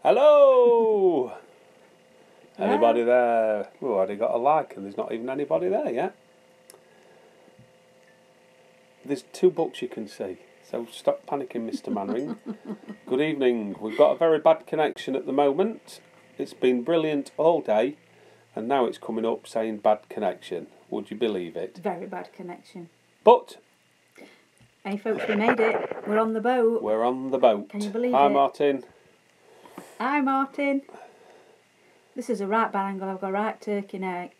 Hello! Anybody there? Oh, I already got a like and there's not even anybody there yet. There's 2 books you can see, so stop panicking, Mr. Mannering. Good evening. We've got a very bad connection at the moment. It's been brilliant all day and now it's coming up saying bad connection. Would you believe it? Very bad connection. But hey folks, we made it. We're on the boat. We're on the boat. Can you believe Hi, it? Martin. Hi Martin. This is a right bad angle. I've got a right turkey neck.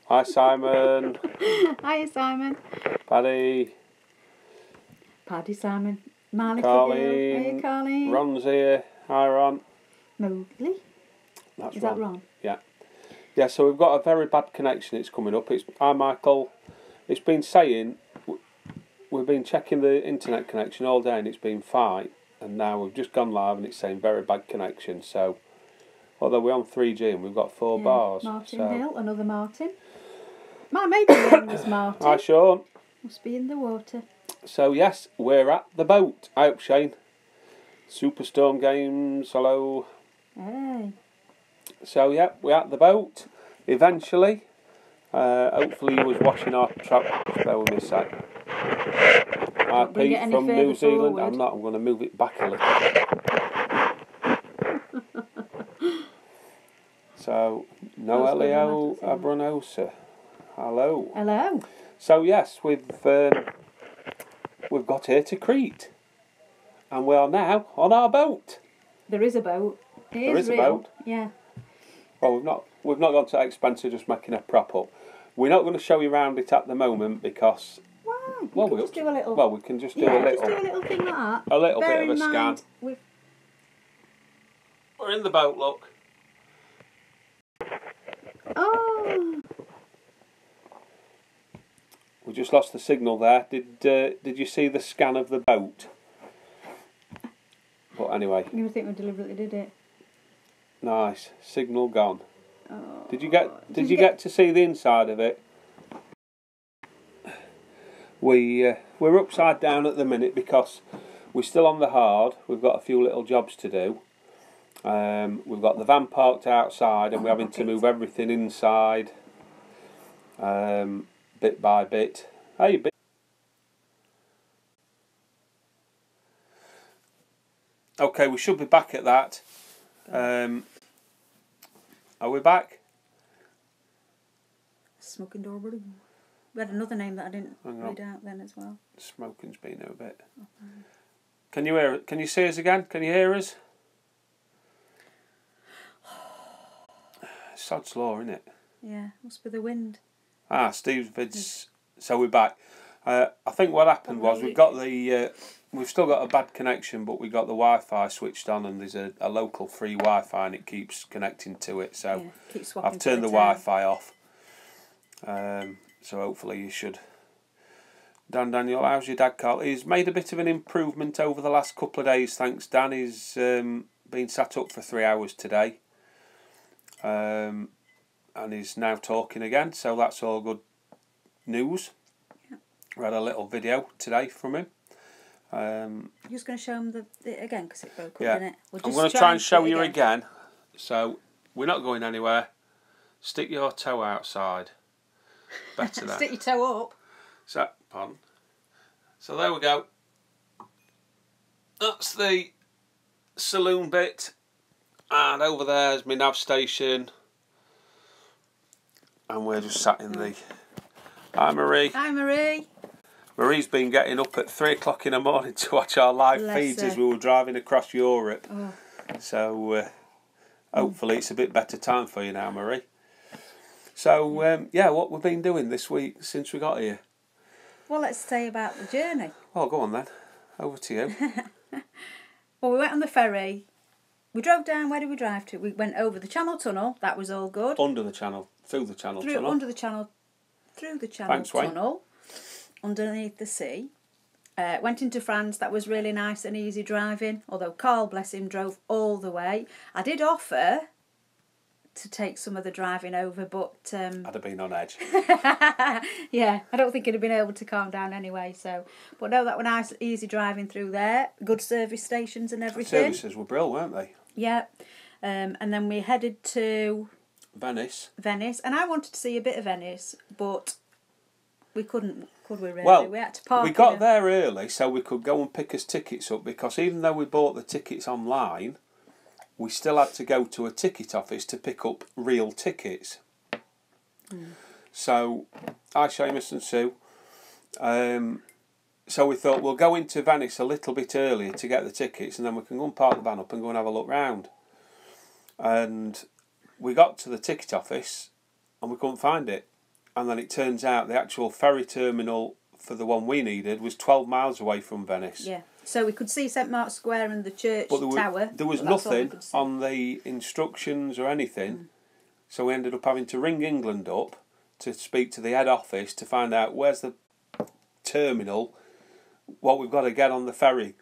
Hi, Simon. Hi Simon. Paddy. Paddy, Simon. Marley, Carleen. Hey Carleen. Ron's here. Hi, Ron. Mowgli. That's Is Ron. that Ron? Yeah. Yeah, so we've got a very bad connection. It's coming up. Hi, Michael. It's been saying, we've been checking the internet connection all day and it's been fine. And now we've just gone live and it's saying very bad connection. So, although we're on 3G and we've got 4 bars. Martin so. Hill, another Martin. My maiden name was Martin. Hi, Sean. Must be in the water. So, yes, we're at the boat. I hope, Shane. Superstorm Games, hello. Hey. So, yeah, we're at the boat. Eventually. Hopefully you was watching our trap. Bear with me a sec. Hi, Pete from New Zealand. Forward. I'm not. I'm going to move it back a little. So, Noelio Abronosa. Hello. Hello. So yes, we've got here to Crete, and we are now on our boat. There is a boat. There is a boat. Yeah. Well, we've not gone to that expense of just making a prop up. We're not going to show you around it at the moment because. Why? Well, we can just do a little. Well, we can just do yeah, a little. just do a little thing like that. A little Bear bit of a in scan. mind, We're in the boat. Look. Oh. We just lost the signal there. Did you see the scan of the boat? But anyway. I'm going to think we deliberately did it. Nice. Signal gone. Oh. Did you get to see the inside of it? We're upside down at the minute because we're still on the hard. We've got a few little jobs to do. We've got the van parked outside and we're having to move everything inside bit by bit. Hey, bit. Okay, we should be back at that. Are we back? Smoking door. We had another name that I didn't read out then as well. Smoking's been a bit. Can you hear? Can you see us again? Can you hear us? Sod's law, isn't it? Yeah, must be the wind. Ah, Steve's vids. So we're back. I think what happened was we've got the. We've still got a bad connection, but we got the Wi-Fi switched on, and there's a local free Wi-Fi, and it keeps connecting to it. So yeah, I've turned the Wi-Fi off. So hopefully you should. Dan Daniel, how's your dad, Carl? He's made a bit of an improvement over the last couple of days, thanks, Dan. He's been sat up for 3 hours today. And he's now talking again, so that's all good news. Yeah. We had a little video today from him. You're just going to show him the again because it broke up, yeah. didn't it? I'm going to try and show you again. So we're not going anywhere. Stick your toe outside. Better there. Stick your toe up. So, pardon. So there we go. That's the saloon bit. And over there's my nav station. And we're just sat in the... Hi, Marie. Hi, Marie. Marie's been getting up at 3 o'clock in the morning to watch our live feeds as we were driving across Europe. Oh. So, hopefully it's a bit better time for you now, Marie. So, yeah, what we've been doing this week since we got here. Well, let's say about the journey. Oh, go on then. Over to you. Well, we went on the ferry. We drove down. Where did we drive to? We went over the Channel Tunnel. That was all good. Under the channel. Through the channel tunnel. Under the channel. Through the Channel Thanks, Wayne. Tunnel. Underneath the sea. Went into France. That was really nice and easy driving. Although Carl, bless him, drove all the way. I did offer to take some of the driving over, but I'd have been on edge. yeah, I don't think I'd have been able to calm down anyway. So, but no, that was nice, easy driving through there. Good service stations and everything. Services were brilliant, weren't they? Yeah, and then we headed to Venice, and I wanted to see a bit of Venice, but we couldn't, could we really? Well, we had to park. we got there early so we could go and pick us tickets up, because even though we bought the tickets online, we still had to go to a ticket office to pick up real tickets. So, Seamus and Sue, so we thought we'll go into Venice a little bit earlier to get the tickets, and then we can go and park the van up and go and have a look round. And we got to the ticket office and we couldn't find it. And then it turns out the actual ferry terminal for the one we needed was 12 miles away from Venice. Yeah, so we could see St Mark's Square and the church tower. There was nothing on the instructions or anything, so we ended up having to ring England up to speak to the head office to find out where's the terminal, what we've got to get on the ferry,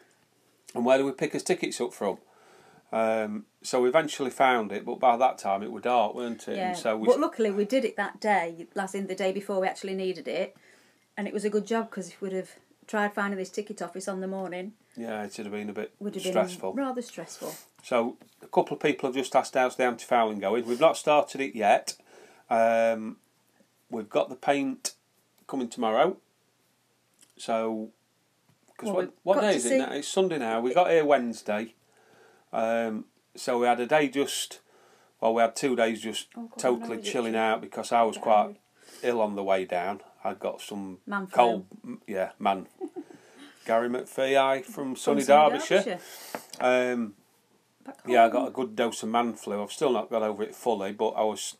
and where do we pick us tickets up from. So we eventually found it, but by that time it was dark, weren't it? Yeah. And so but luckily we did it that day, last in the day before we actually needed it, and it was a good job, because if we'd have tried finding this ticket office on the morning, yeah, it would have been a bit stressful. Rather stressful. So a couple of people have just asked how's the antifouling going. We've not started it yet. We've got the paint coming tomorrow. So, because what day is it now? It's Sunday now. We got here Wednesday. So we had a day we had 2 days just totally chilling out, because I was quite ill on the way down. I got some cold, Gary McPhee from sunny Derbyshire. Yeah, I got a good dose of man flu. I've still not got over it fully, but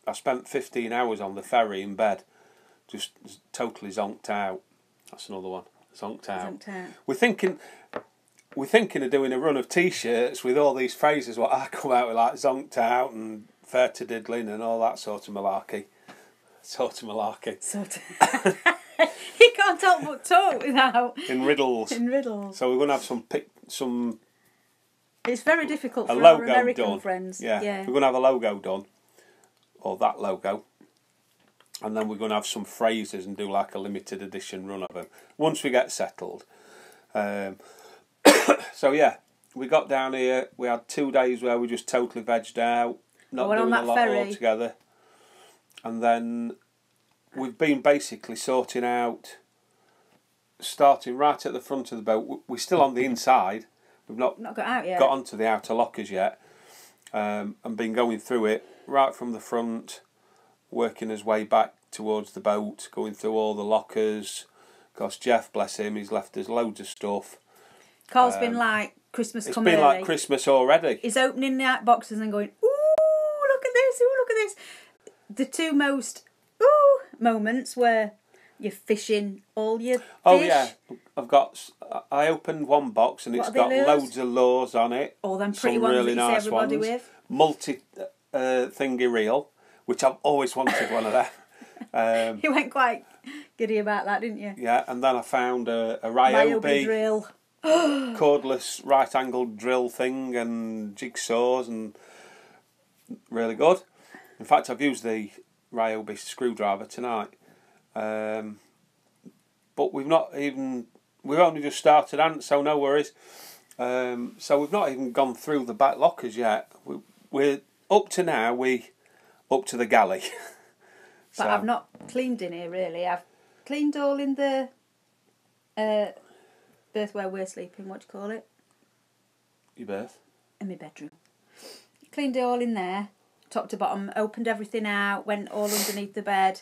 I spent 15 hours on the ferry in bed, just totally zonked out. That's another one, zonked out. We're thinking of doing a run of T-shirts with all these phrases, what I come out with, like zonked out and fair to diddling and all that sort of malarkey. You can't talk but talk without... In riddles. So we're going to have some... It's very difficult for our American friends. Yeah, we're going to have a logo done, or that logo, and then we're going to have some phrases and do like a limited edition run of them once we get settled. So yeah, we got down here. We had 2 days where we just totally vegged out, not doing a lot altogether, and then we've been basically sorting out, starting right at the front of the boat. We're still on the inside. We've not got out yet. Got onto the outer lockers yet, and been going through it right from the front, working his way back towards the boat, going through all the lockers. Because Jeff, bless him, he's left us loads of stuff. Carl's been like Christmas come early. It's been like Christmas already. He's opening the boxes and going, ooh, look at this, ooh, look at this. The two most moments where you're fishing all your fish. Oh yeah, I opened one box and it's got loads of lures on it. All them pretty ones really that you see everybody ones. with. Multi thingy reel, which I've always wanted one of them. You went quite giddy about that, didn't you? Yeah, and then I found a Ryobi drill. Cordless right-angled drill thing and jigsaws, and really good. In fact, I've used the Ryobi screwdriver tonight. But we've only just started, so no worries. So we've not even gone through the back lockers yet. We're up to now, up to the galley. But so. I've not cleaned in here really. I've cleaned all in the berth where we're sleeping, what do you call it? Your berth? In my bedroom. Cleaned it all in there, top to bottom, opened everything out, went all underneath the bed,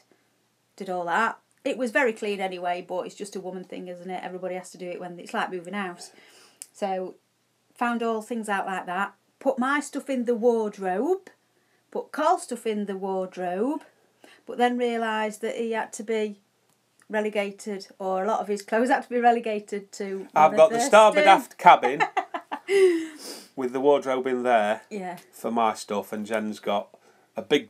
did all that. It was very clean anyway, but it's just a woman thing, isn't it? Everybody has to do it when it's like moving house. So, found all things out like that. Put my stuff in the wardrobe. Put Carl's stuff in the wardrobe. But then realised that he had to be relegated, or a lot of his clothes had to be relegated to... I've got the starboard aft cabin with the wardrobe in there for my stuff, and Jen's got a big...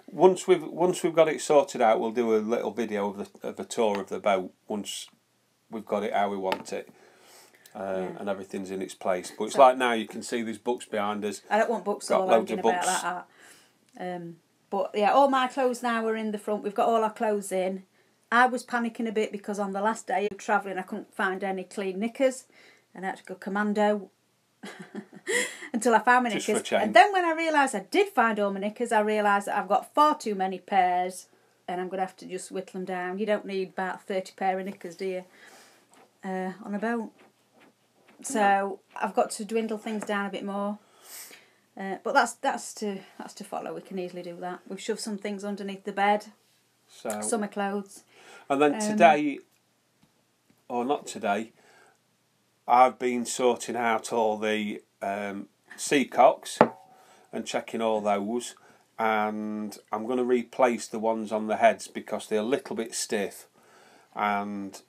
Once we've got it sorted out, we'll do a little video of a tour of the boat once we've got it how we want it, and everything's in its place. But it's like now you can see these books behind us. I don't want books all hanging about like that. But yeah, all my clothes now are in the front. We've got all our clothes in. I was panicking a bit because on the last day of travelling I couldn't find any clean knickers and I had to go commando until I found my Just knickers. for a change. And then when I realised I did find all my knickers, I realised that I've got far too many pairs and I'm going to have to just whittle them down. You don't need about 30 pair of knickers, do you, on a boat? So I've got to dwindle things down a bit more. But that's to follow. We can easily do that. We've shoved some things underneath the bed, summer clothes. And then today, or not today, I've been sorting out all the seacocks and checking all those, and I'm going to replace the ones on the heads because they're a little bit stiff, and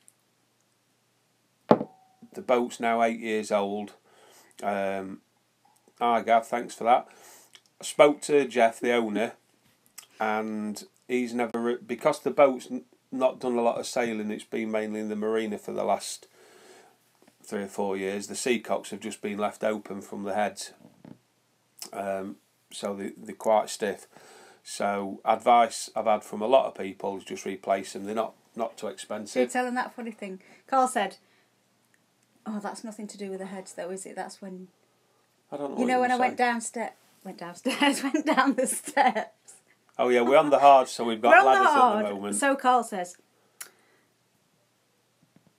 the boat's now 8 years old. Hi Gav, thanks for that. I spoke to Jeff, the owner, and he's never, because the boat's not done a lot of sailing, it's been mainly in the Marina for the last 3 or 4 years. The seacocks have just been left open from the heads, so they're quite stiff. So advice I've had from a lot of people is just replace them. They're not too expensive. You're telling that funny thing. Carl said, "Oh, that's nothing to do with the heads, though, is it? That's when." I don't know. You know, when I went down the steps. Oh yeah, we're on the hard, so we've got ladders at the moment. So Carl says,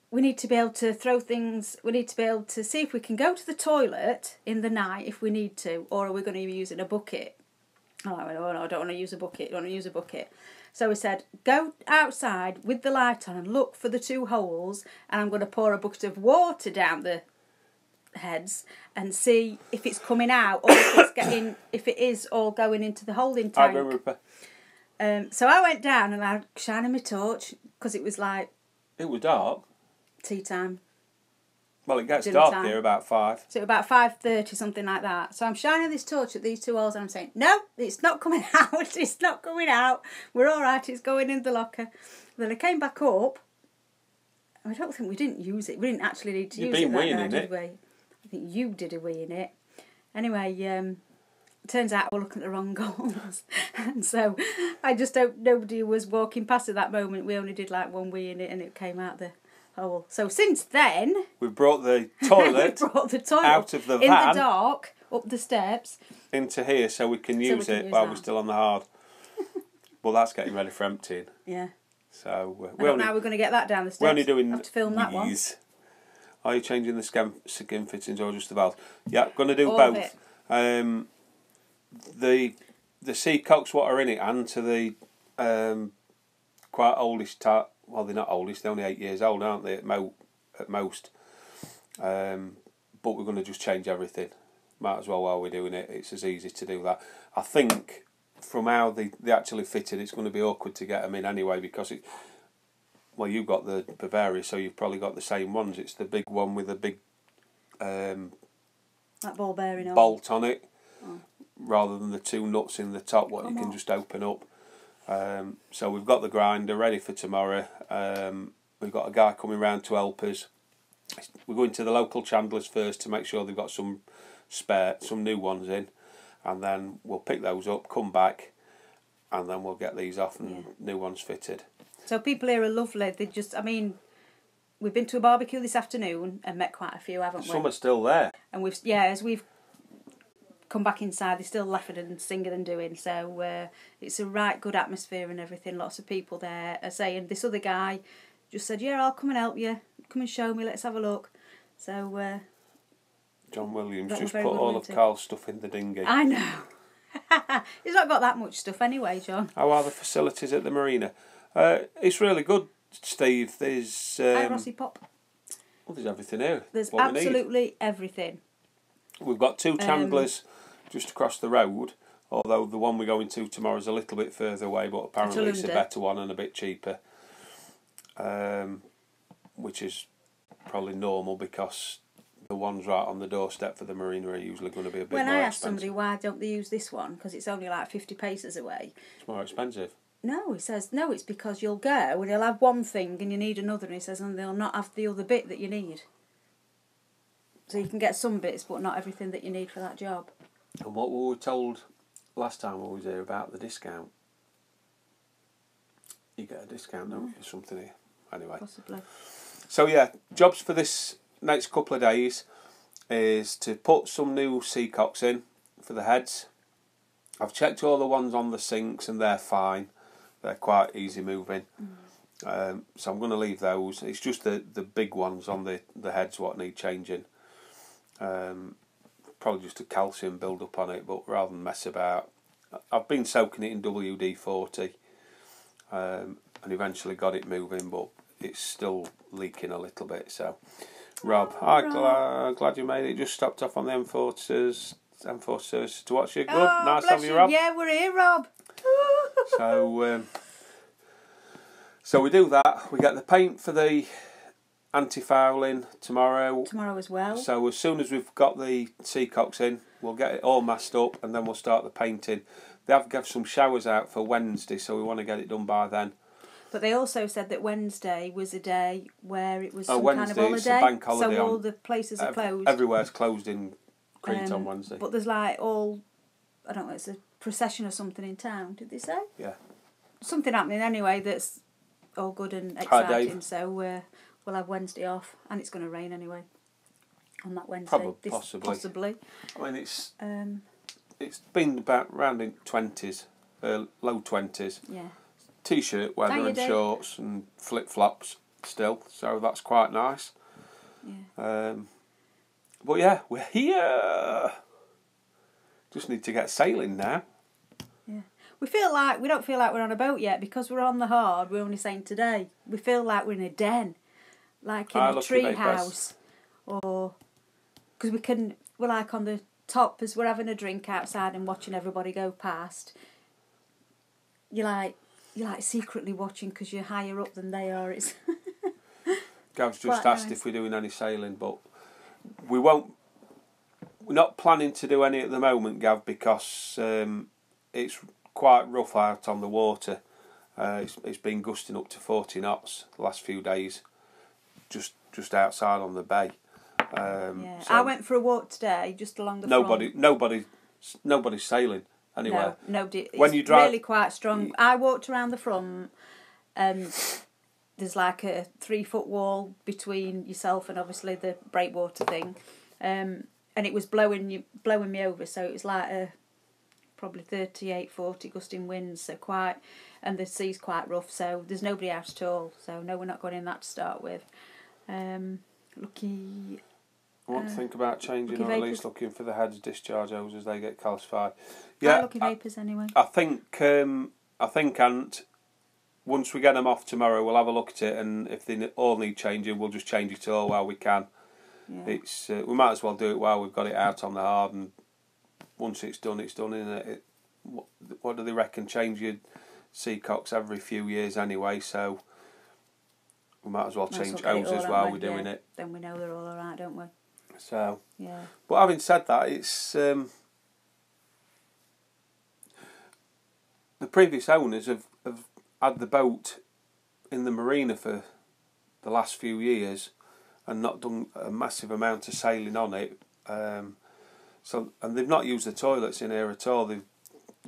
we need to be able to throw things, we need to be able to see if we can go to the toilet in the night if we need to, or are we going to be using a bucket? Oh, I went, oh no, I don't want to use a bucket, I don't want to use a bucket. So we said, go outside with the light on and look for the 2 holes, and I'm going to pour a bucket of water down the heads and see if it's coming out or if it is all going into the holding tank. So I went down and I shined my torch because it was like... It was dark. Tea time. Well, it gets dark here about 5. So about 5:30, something like that. So I'm shining this torch at these 2 holes and I'm saying, no, it's not coming out. It's not coming out. We're all right. It's going in the locker. Then I came back up. I don't think we didn't use it. We didn't actually need to use it. You've been weeing in it. Did we? I think you did a wee in it. Anyway, turns out we're looking at the wrong goals. And so I just hope nobody was walking past at that moment. We only did like one wee in it and it came out the hole. So since then... We've brought the toilet, out of the van. In the dark, up the steps. Into here so we can use it while we're still on the hard. Well, that's getting ready for emptying. Yeah. So now we're going to get that down the steps. We're only doing... Have to film that one. Are you changing the skin fittings or just the valves? Yeah, going to do both. The seacocks what are in it and to the quite oldish well, they're not oldish, they're only 8 years old, aren't they, at most. But we're going to just change everything. Might as well while we're doing it. It's as easy to do that. I think from how they actually fitted, it's going to be awkward to get them in anyway because it... Well, you've got the Bavaria, so you've probably got the same ones. It's the big one with a big that ball bearing bolt on it, rather than the 2 nuts in the top, what you can just open up. So we've got the grinder ready for tomorrow. We've got a guy coming round to help us. We're going to the local chandlers first to make sure they've got some new ones in, and then we'll pick those up, come back, and then we'll get these off and new ones fitted. So people here are lovely. They just, I mean, we've been to a barbecue this afternoon and met quite a few, haven't we? Some are still there. And as we've come back inside, they're still laughing and singing and doing. So it's a right good atmosphere and everything. Lots of people there are saying, this other guy just said, yeah, I'll come and help you. Come and show me, let's have a look. So... John Williams just put all of Carl's stuff in the dinghy. I know. He's not got that much stuff anyway, John. How are the facilities at the Marina? It's really good, Steve. There's Hi, Rossi Pop. Well, there's everything here. There's absolutely everything. We've got 2 chandlers just across the road, although the one we're going to tomorrow is a little bit further away, but apparently it's a better one and a bit cheaper, which is probably normal because the ones right on the doorstep for the Marina are usually going to be a bit more expensive. When I asked somebody why don't they use this one, because it's only like 50 paces away. It's more expensive. No, he says, no, it's because you'll go and you'll have one thing and you need another, and he says, and they'll not have the other bit that you need. So you can get some bits, but not everything that you need for that job. And what we were told last time I was here about the discount. You get a discount, don't you? Something here. Anyway. Possibly. So yeah, jobs for this next couple of days is to put some new seacocks in for the heads. I've checked all the ones on the sinks and they're fine. They're quite easy moving. So I'm going to leave those. It's just the big ones on the heads what need changing. Probably just a calcium build up on it, but rather than mess about, I've been soaking it in WD-40 and eventually got it moving, but it's still leaking a little bit. So Rob, glad you made it. Just stopped off on the M4 service to watch you. Good, nice to have you, Rob. Yeah, we're here, Rob. So we do that. We get the paint for the anti-fouling tomorrow. Tomorrow as well. So as soon as we've got the seacocks in, we'll get it all masked up and then we'll start the painting. They have got some showers out for Wednesday, so we want to get it done by then. But they also said that Wednesday was a day where it was some Wednesday, kind of holiday. it's a bank holiday. So all the places are closed. Everywhere's closed in Crete on Wednesday. But there's like I don't know, it's a procession or something in town, did they say? Yeah. Something happening anyway that's all good and exciting. So we'll have Wednesday off, and it's going to rain anyway on that Wednesday. Possibly. I mean, it's been about around in 20s, low 20s. Yeah. T-shirt weather and shorts and flip-flops still, so that's quite nice. Yeah. But yeah, we're here. Just need to get sailing now. Yeah. We don't feel like we're on a boat yet because we're on the hard. We're only saying today. We feel like we're in a den, like in a tree house, or because we're like on the top as we're having a drink outside and watching everybody go past. You're like secretly watching because you're higher up than they are. It's Gav's just asked if we're doing any sailing, but we won't. We're not planning to do any at the moment, Gav, because it's quite rough out on the water. It's been gusting up to 40 knots the last few days, just outside on the bay. So I went for a walk today, just along the front. Nobody's sailing anywhere. No, nobody. When it's you drive, really quite strong. I walked around the front, and there's like a 3-foot wall between yourself and obviously the breakwater thing, and it was blowing me over. So it was like probably 38, 40 gusting winds. So quite, and the sea's quite rough. So there's nobody out at all. So no, we're not going in that to start with. Lucky. I want to think about changing or at least looking for the heads discharge hoses as they get calcified. Yeah, lucky vapors anyway. I think Ant, once we get them off tomorrow, we'll have a look at it, and if they all need changing, we'll just change it all while we can. Yeah. It's we might as well do it while we've got it out on the hard, and once it's done, isn't it? What do they reckon? Change your seacocks every few years anyway, so we might as well change hoses while we're doing it. Then we know they're all alright, don't we? So, yeah. But having said that, it's the previous owners have had the boat in the Marina for the last few years and not done a massive amount of sailing on it. And they've not used the toilets in here at all. They've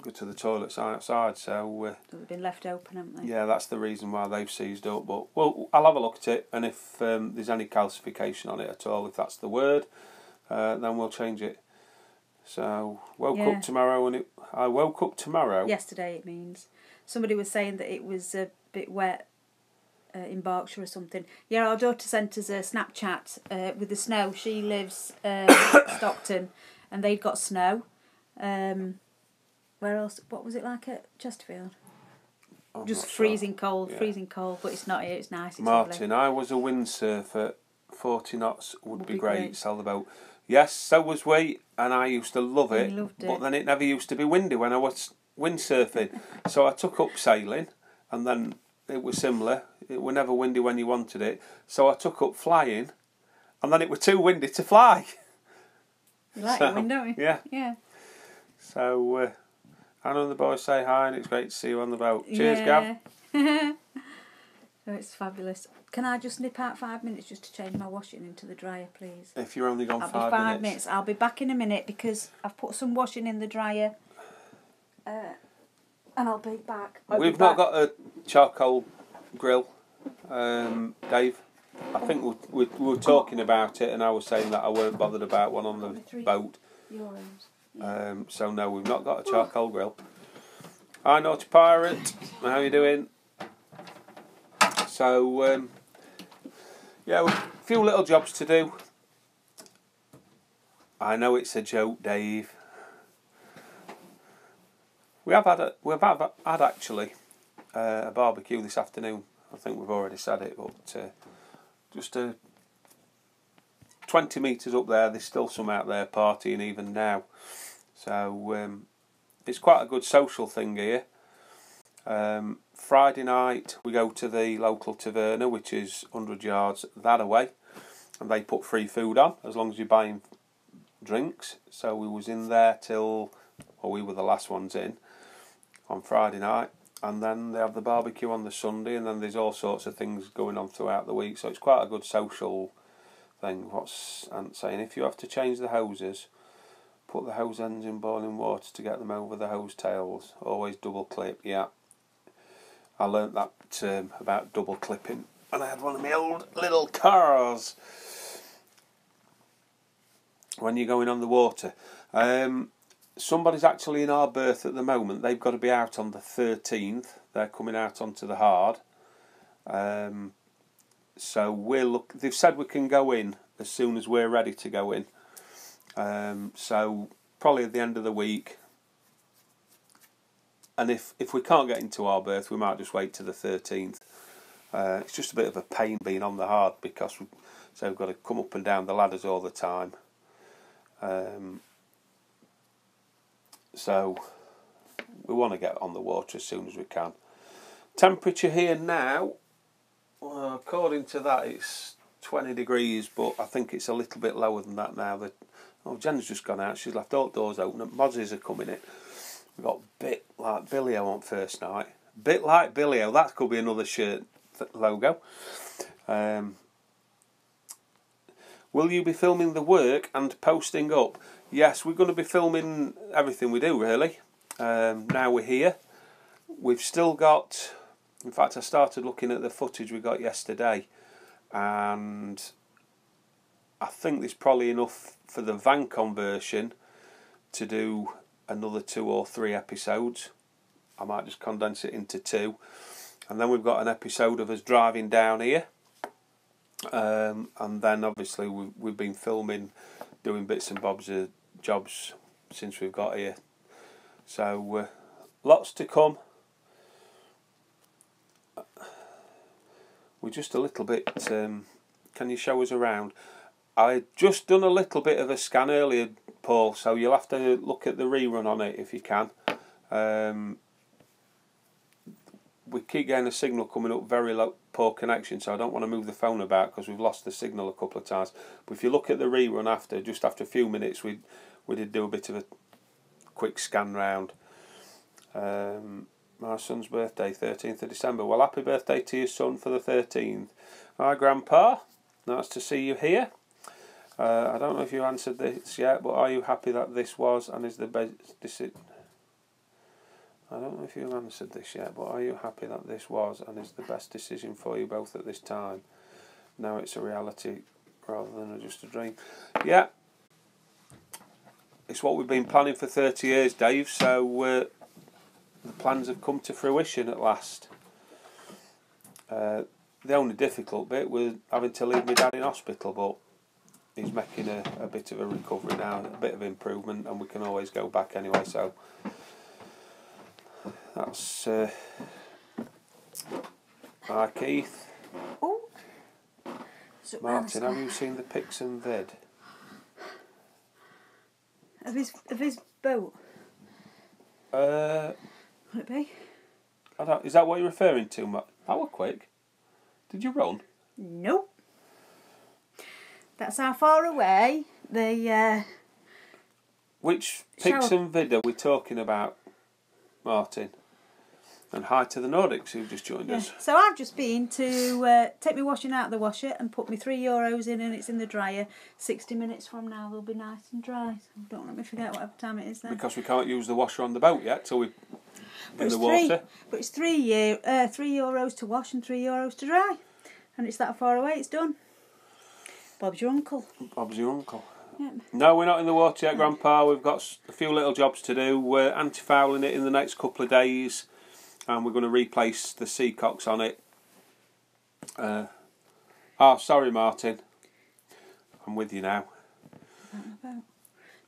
go to the toilets outside. So they've been left open, haven't they? Yeah, that's the reason why they've seized up. But I'll have a look at it, and if there's any calcification on it at all, if that's the word, then we'll change it. So woke up tomorrow, and I woke up tomorrow. Yesterday, it means. Somebody was saying that it was a bit wet in Berkshire or something. Yeah, our daughter sent us a Snapchat with the snow. She lives Stockton, and they'd got snow. Where else? What was it like at Chesterfield? Just freezing cold, but it's not here. It's nice. It's Martin, lovely. I was a windsurfer. 40 knots would be great. Sail the boat. Yes, so was we, and I used to love it. You loved it. But then it never used to be windy when I was windsurfing. So I took up sailing, and then it was similar. It was never windy when you wanted it. So I took up flying, and then it was too windy to fly. You like the wind, don't you? Yeah. Yeah. So Anna and the boys say hi, and it's great to see you on the boat. Cheers, Gav. So it's fabulous. Can I just nip out 5 minutes just to change my washing into the dryer, please? If you're only gone I'll 5 be 5 minutes. I'll be back in a minute because I've put some washing in the dryer. and I'll be back. We've not got a charcoal grill, Dave. I think we were talking about it, and I was saying that I weren't bothered about one on the boat. So no, we've not got a charcoal grill. Hi, Naughty Pirate. How you doing? So yeah, a few little jobs to do. I know it's a joke, Dave. We've had actually a barbecue this afternoon. I think we've already said it, but just 20 metres up there, there's still some out there partying even now. So it's quite a good social thing here. Friday night we go to the local taverna, which is 100 yards that away, and they put free food on as long as you're buying drinks. So we was in there we were the last ones in on Friday night, and then they have the barbecue on the Sunday, and then there's all sorts of things going on throughout the week. So it's quite a good social thing. What's Ant saying? If you have to change the hoses, put the hose ends in boiling water to get them over the hose tails. Always double clip. Yeah, I learnt that about double clipping when I had one of my old little cars. When you're going on the water, somebody's actually in our berth at the moment. They've got to be out on the 13th. They're coming out onto the hard. So they've said we can go in as soon as we're ready to go in. So probably at the end of the week. And if we can't get into our berth, we might just wait to the 13th. It's just a bit of a pain being on the hard because we've got to come up and down the ladders all the time. So we want to get on the water as soon as we can. Temperature here now, according to that, it's 20 degrees, but I think it's a little bit lower than that now. Jen's just gone out. She's left all doors open. Mozzies are coming in. We've got Bit Like Billy-O on first night. Bit Like Billy-O, that could be another shirt logo. Will you be filming the work and posting up? Yes, we're going to be filming everything we do, really. Now we're here. We've still got... In fact, I started looking at the footage we got yesterday, and I think there's probably enough for the van conversion to do another 2 or 3 episodes. I might just condense it into 2. And then we've got an episode of us driving down here. And then obviously we've been filming, doing bits and bobs of jobs since we've got here. So lots to come. We're just a little bit... can you show us around? I just done a little bit of a scan earlier, Paul, so you'll have to look at the rerun on it if you can. We keep getting a signal coming up, very low, poor connection, so I don't want to move the phone about because we've lost the signal a couple of times. But if you look at the rerun just after a few minutes, we did do a bit of a quick scan round. My son's birthday, 13th of December. Well, happy birthday to your son for the 13th. Hi, Grandpa. Nice to see you here. I don't know if you answered this yet, but are you happy that this was and is the best decision? I don't know if you've answered this yet, but are you happy that this was and is the best decision for you both at this time? Now it's a reality rather than just a dream. Yeah. It's what we've been planning for 30 years, Dave, so the plans have come to fruition at last. The only difficult bit was having to leave my dad in hospital, but he's making a bit of a recovery now, a bit of improvement, and we can always go back anyway, so that's hi Keith. Oh. Martin, have you seen the pics and vid? Of his boat? Would it be? Is that what you're referring to, Matt? That was quick. Did you run? Nope. That's how far away the... Which pics and vid are we talking about, Martin? And hi to the Nordics who've just joined us. So I've just been to take my washing out of the washer and put my €3 in, and it's in the dryer. 60 minutes from now they'll be nice and dry. So don't let me forget whatever time it is then. Because we can't use the washer on the boat yet till we in the water. But it's €3 to wash and €3 to dry, and it's that far away. It's done. Bob's your uncle. Bob's your uncle. Yep. No, we're not in the water yet, Grandpa. We've got a few little jobs to do. We're anti-fouling it in the next couple of days, and we're going to replace the seacocks on it. Sorry, Martin. I'm with you now.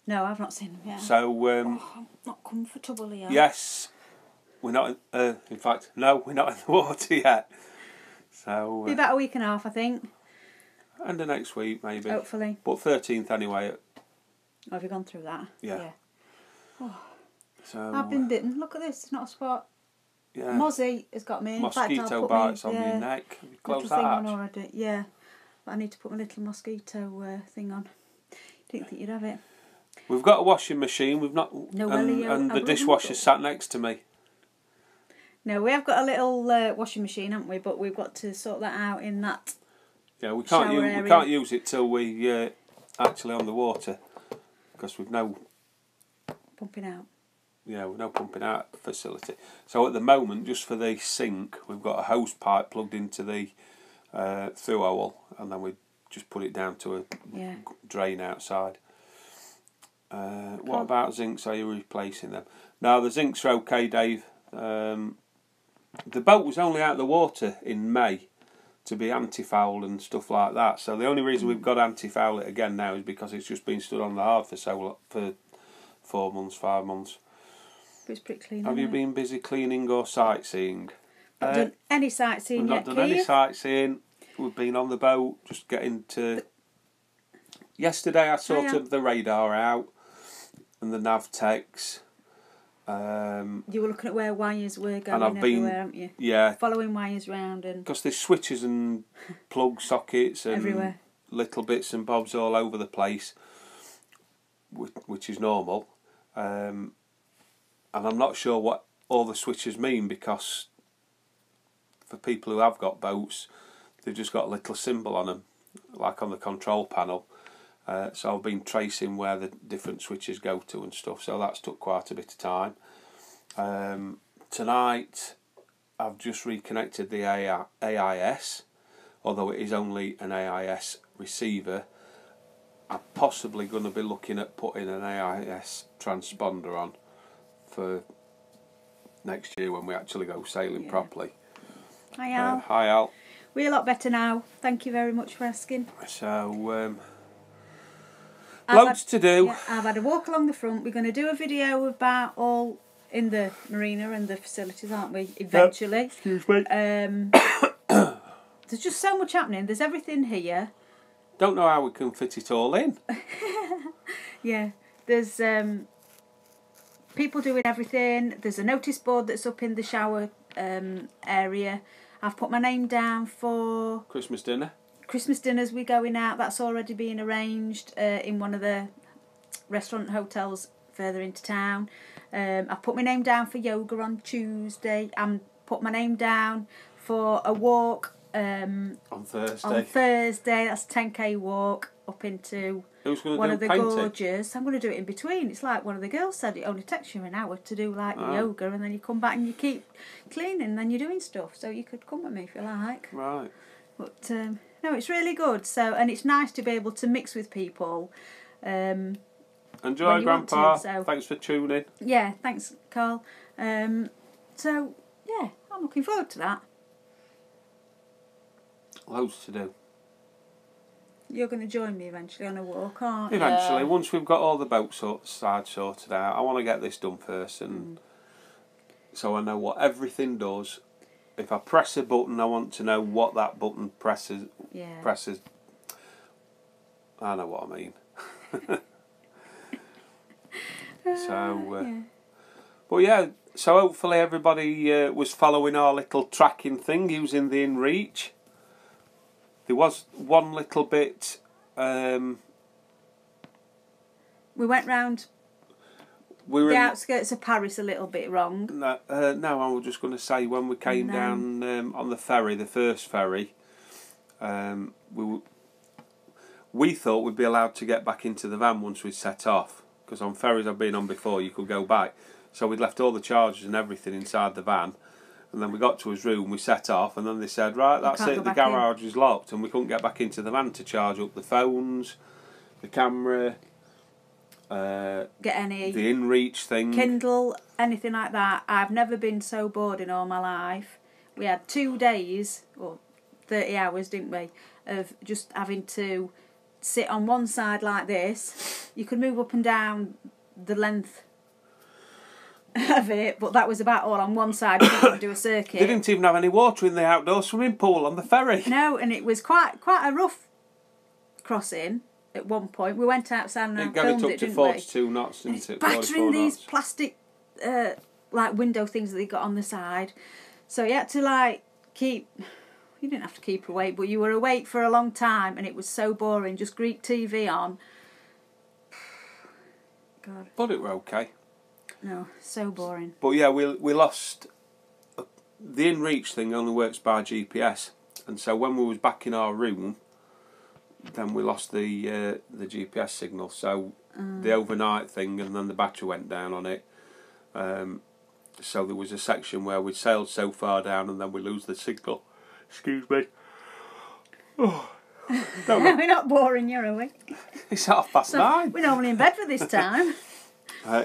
No, I've not seen them yet. So, I'm not comfortable here. yes, we're not. In fact, no, we're not in the water yet. So Be about a week and a half, I think. End of next week, maybe. Hopefully. But 13th anyway. Oh, have you gone through that? Yeah. Oh. So I've been bitten. Look at this. It's not a spot. Yeah. Mozzie has got me. In fact, Mosquito I'll put bites me, on your neck. Have you closed little that thing hatch? on already. Yeah. But I need to put my little mosquito thing on. Didn't think you'd have it. We've got a washing machine. We've not. No, and the dishwasher's sat next to me. No, we have got a little washing machine, haven't we? But we've got to sort that out in that. Yeah, we can't use it till we actually on the water, because we've no Pumping out. Yeah, we've no pumping out facility. So at the moment, just for the sink, we've got a hose pipe plugged into the through hole, and then we just put it down to a drain outside. What about zincs? Are you replacing them? No, the zincs are okay, Dave. The boat was only out of the water in May to be anti-foul and stuff like that. So the only reason we've got anti-foul it again now is because it's just been stood on the hard for 4 months, 5 months. But it's pretty clean. Have you been busy cleaning or sightseeing? Not done any sightseeing we've yet, not done any sightseeing. We've been on the boat, just getting to... Yesterday I sorted the radar out and the nav techs. You were looking at where wires were going and everywhere, haven't you? Yeah. Following wires round and... Because there's switches and plug sockets and everywhere. Little bits and bobs all over the place, which is normal. And I'm not sure what all the switches mean, because for people who have got boats, they've just got a little symbol on them, like on the control panel. So I've been tracing where the different switches go to and stuff, so that's took quite a bit of time. Tonight I've just reconnected the AIS, although it is only an AIS receiver. I'm possibly going to be looking at putting an AIS transponder on for next year when we actually go sailing properly. Hi Al. Hi Al. We're a lot better now. Thank you very much for asking. So loads to do. Yeah, I've had a walk along the front. We're going to do a video about all in the marina and the facilities, aren't we? Eventually. Excuse me. There's just so much happening. There's everything here. Don't know how we can fit it all in. Yeah. There's people doing everything. There's a notice board that's up in the shower area. I've put my name down for Christmas dinner. Christmas dinners. We're going out. That's already been arranged in one of the restaurant hotels further into town. I've put my name down for yoga on Tuesday. I'm put my name down for a walk on Thursday. On Thursday, that's a 10k walk up into one of the gorges. I'm going to do it in between. It's like one of the girls said, it only takes you an hour to do like yoga, and then you come back and you keep cleaning, and then you're doing stuff. So you could come with me if you like. Right. But no, it's really good. So, and it's nice to be able to mix with people. Enjoy, Grandpa. Thanks for tuning. Yeah, thanks, Carl. So yeah, I'm looking forward to that. Loads to do. You're going to join me eventually on a walk, aren't you? Eventually, once we've got all the boat side sorted out. I want to get this done first, and so I know what everything does. If I press a button, I want to know what that button presses. Yeah. Presses. I know what I mean. But yeah. So hopefully everybody was following our little tracking thing using the InReach. There was one little bit. We went round. we were the outskirts of Paris a little bit wrong. No, I was just going to say when we came down on the ferry, the first ferry, we thought we'd be allowed to get back into the van once we'd set off, because on ferries I've been on before you could go back. So we'd left all the chargers and everything inside the van, and then we got to his room, we set off, and then they said, right, that's it, the garage is locked, and we couldn't get back into the van to charge up the phones, the camera, get any the InReach thing, Kindle, anything like that. I've never been so bored in all my life. We had 2 days, or 30 hours, didn't we, of just having to sit on one side like this. You could move up and down the length of it, but that was about all on one side. You didn't do a circuit. They didn't even have any water in the outdoor swimming pool on the ferry. No, and it was quite a rough crossing at one point. We went outside and filmed it, didn't we? 42 knots, didn't it? Battering these plastic like window things that they got on the side. So you had to like keep... You didn't have to keep awake, but you were awake for a long time, and it was so boring. Just Greek TV on. God. But it were okay. No, so boring. But yeah, we lost... The InReach thing only works by GPS, and so when we was back in our room, then we lost the GPS signal. So the overnight thing, and then the battery went down on it. So there was a section where we sailed so far down, and then we lose the signal. Excuse me. Oh, we're not boring you, are we? It's 9:30. We're normally in bed for this time.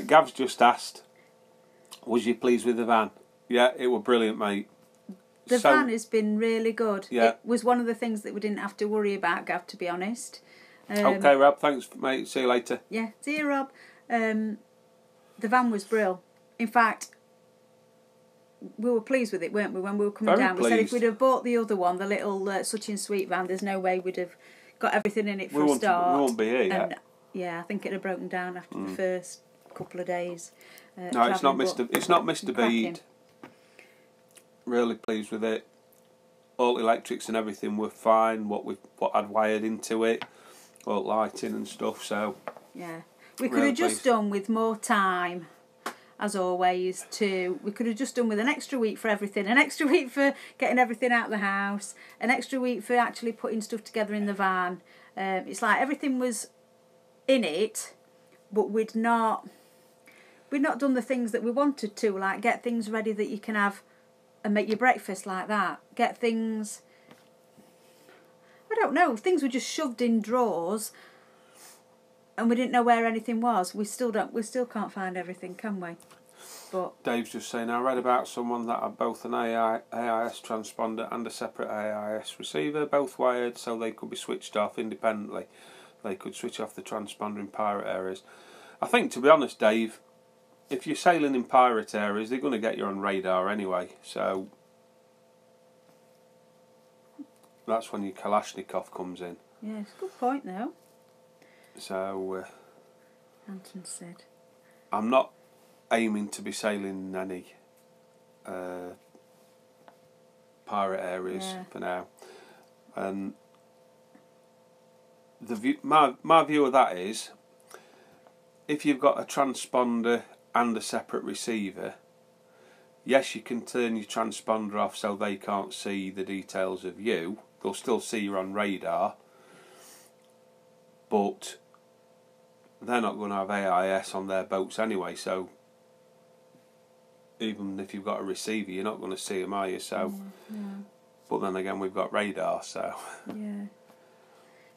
Gav's just asked, was you pleased with the van? Yeah, it was brilliant, mate. The van has been really good. Yeah. It was one of the things that we didn't have to worry about, Gav, to be honest. Okay, Rob, thanks, mate. See you later. Yeah, see you, Rob. The van was brill. In fact, we were pleased with it, weren't we, when we were coming down? We said if we'd have bought the other one, the little Such and Sweet van, there's no way we'd have got everything in it for a start. We won't be here yet. And, yeah, I think it'd have broken down after the first couple of days. No, it's not Mr. Bede. Really pleased with it. All electrics and everything were fine. What I'd wired into it, all lighting and stuff. So yeah, we could have just done with more time. As always, we could have just done with an extra week for everything, an extra week for getting everything out of the house, an extra week for actually putting stuff together in the van. It's like everything was in it, but we'd not done the things that we wanted to, like get things ready that you can have and make your breakfast like that. Get things, I don't know, things were just shoved in drawers. And we didn't know where anything was. We still can't find everything, can we? But Dave's just saying, I read about someone that had both an AIS transponder and a separate AIS receiver, both wired so they could be switched off independently. They could switch off the transponder in pirate areas. I think, to be honest, Dave, if you're sailing in pirate areas, they're going to get you on radar anyway. So that's when your Kalashnikov comes in. yeah, it's a good point though. So Anton said, I'm not aiming to be sailing any pirate areas for now, and my view of that is, if you've got a transponder and a separate receiver, yes, you can turn your transponder off so they can't see the details of you. They'll still see you on radar, but they're not going to have AIS on their boats anyway, so even if you've got a receiver, you're not going to see them, are you? So, but then again, we've got radar, so... Yeah.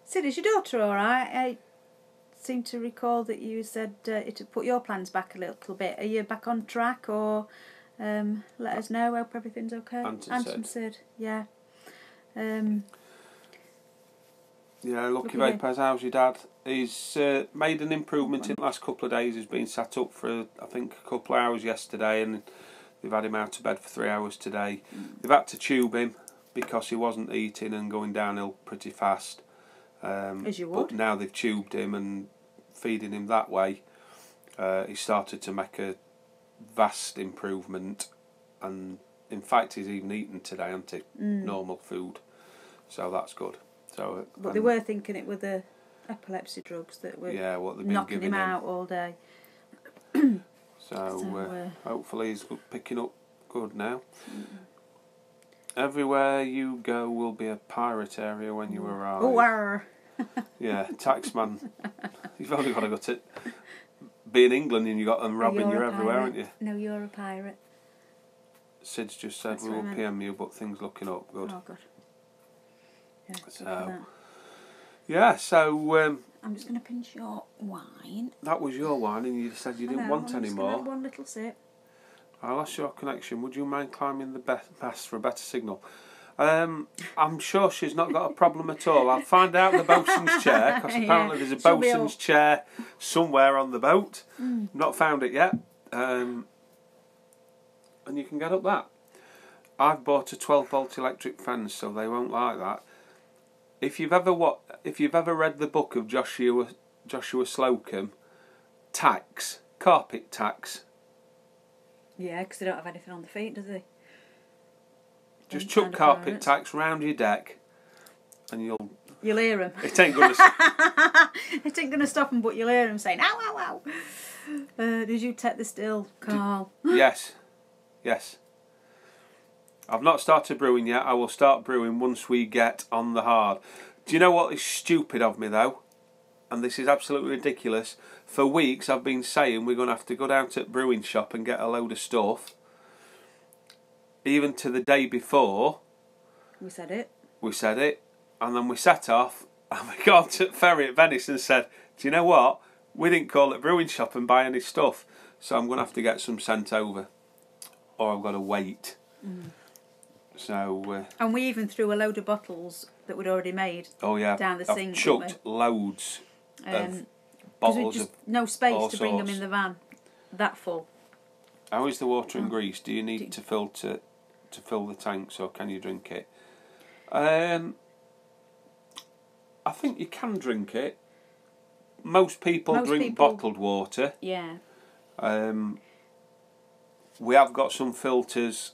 Sid, is your daughter alright? I seem to recall that you said it had put your plans back a little bit. Are you back on track, or let us know, hope everything's okay? Anton said. Yeah. Yeah, Lucky Vapors, how's your dad? He's made an improvement in the last couple of days. He's been sat up for, I think, a couple of hours yesterday, and they've had him out of bed for 3 hours today. They've had to tube him because he wasn't eating and going downhill pretty fast. As you would. But now they've tubed him and feeding him that way. He started to make a vast improvement, and in fact he's even eaten today, hasn't he? Normal food, so that's good. So, but they were thinking it were the epilepsy drugs that were what they've been knocking giving him out all day. So hopefully he's picking up good now. Everywhere you go will be a pirate area when you arrive. Oh, yeah, taxman. You've only got to go to be in England and you got them robbing you everywhere, haven't you? No, you're a pirate. Sid's just said we will PM you, but things looking up good. Oh, good. Yeah, so, yeah, so I'm just going to pinch your wine. That was your wine, and you said you didn't want any more. Have one little sip. I lost your connection. Would you mind climbing the mast for a better signal? I'm sure she's not got a problem at all. I'll find out the boatswain's chair, because apparently there's a boatswain's chair somewhere on the boat. Not found it yet. And you can get up that. I've bought a 12-volt electric fence, so they won't like that. If you've ever read the book of Joshua Slocum, tax, carpet tax. Yeah, because they don't have anything on the feet, do they? Just chuck carpet tax round your deck, and you'll hear them. It ain't gonna. It ain't gonna stop them, but you'll hear them saying, "Ow, ow, ow." Did you take the still, Carl? Yes. I've not started brewing yet. I will start brewing once we get on the hard. Do you know what is stupid of me though? And this is absolutely ridiculous. For weeks I've been saying we're going to have to go down to the brewing shop and get a load of stuff. Even to the day before. We said it. And then we set off and we got to the ferry at Venice and said, do you know what? We didn't call it brewing shop and buy any stuff. So I'm going to have to get some sent over. Or I've got to wait. So, and we even threw a load of bottles that we'd already made down the sink. I've chucked loads of bottles of no space to bring them in the van. That full. How is the water in Greece? Do you need to filter to fill the tanks, or can you drink it? I think you can drink it. Most people drink bottled water. Yeah. We have got some filters.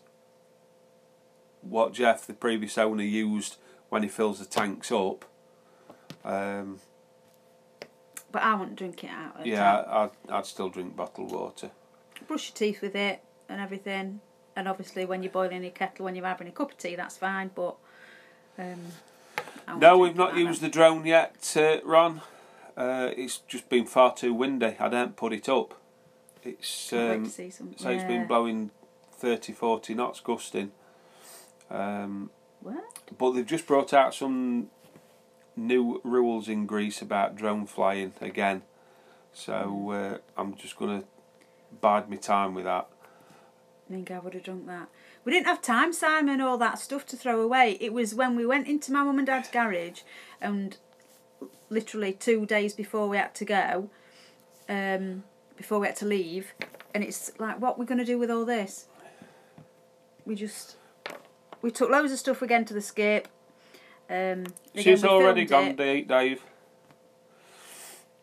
What Jeff, the previous owner, used when he fills the tanks up. But I wouldn't drink it out of the tank. I'd still drink bottled water. Brush your teeth with it and everything. And obviously when you're boiling your kettle, when you're having a cup of tea, that's fine. But no, we've not used the drone yet, Ron. It's just been far too windy. I don't put it up. It's it's been blowing 30, 40 knots gusting. But they've just brought out some new rules in Greece about drone flying again, so I'm just going to bide my time with that. I think I would have drunk that. We didn't have time, Simon, all that stuff to throw away. It was when we went into my mum and dad's garage, and literally 2 days before we had to go, before we had to leave, and it's like, what we're going to do with all this? We took loads of stuff again to the skip. She's already gone, Dave.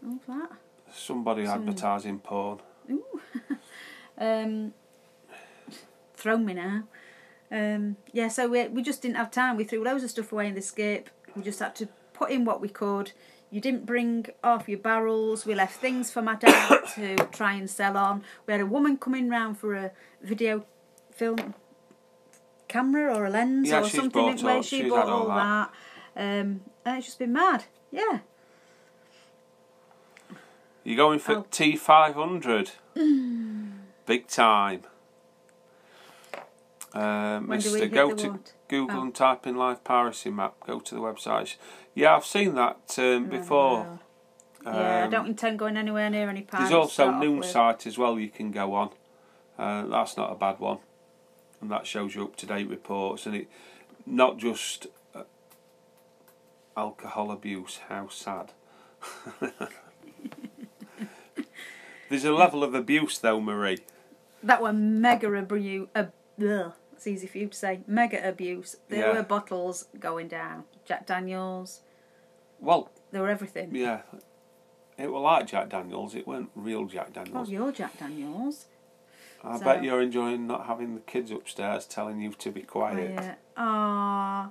What's that? Somebody advertising porn. Ooh. Thrown me now. Yeah, so we just didn't have time. We threw loads of stuff away in the skip. We just had to put in what we could. You didn't bring off your barrels. We left things for my dad to try and sell on. We had a woman coming round for a video film camera or a lens or something where she bought all that. And it's just been mad. Yeah. You're going for T500. Big time. Mister, go to Google and type in live piracy map. Go to the website. Yeah, I've seen that before. Yeah, I don't intend going anywhere near any pirates. There's also Noon site as well you can go on. That's not a bad one. And that shows you up-to-date reports. And it not just alcohol abuse. How sad. There's a level of abuse though, Marie. That were mega abuse. It's easy for you to say. Mega abuse. There were bottles going down. Jack Daniels. Well, there were everything. Yeah. It were like Jack Daniels. It weren't real Jack Daniels. Oh, your Jack Daniels. I bet you're enjoying not having the kids upstairs telling you to be quiet. Ah,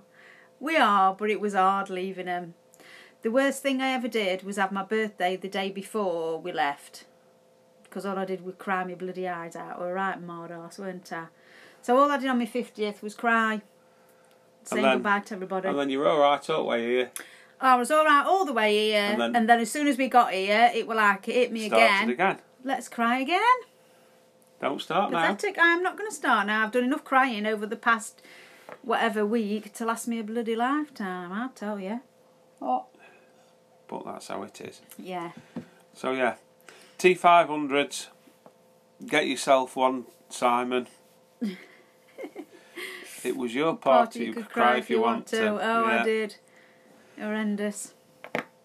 we are, but it was hard leaving them. The worst thing I ever did was have my birthday the day before we left. because all I did was cry my bloody eyes out. I was right mad arse, weren't I? So all I did on my 50th was cry, saying goodbye to everybody. And then you were alright all the way here. I was alright all the way here, and then as soon as we got here, it was like, it hit me again. Let's cry again. Don't start Pathetic. I'm not going to start now. I've done enough crying over the past whatever week to last me a bloody lifetime, I tell you. Oh. But that's how it is. Yeah. So yeah, T500s, get yourself one, Simon. It was your party. You could cry if you want to. Oh, yeah. I did. Horrendous.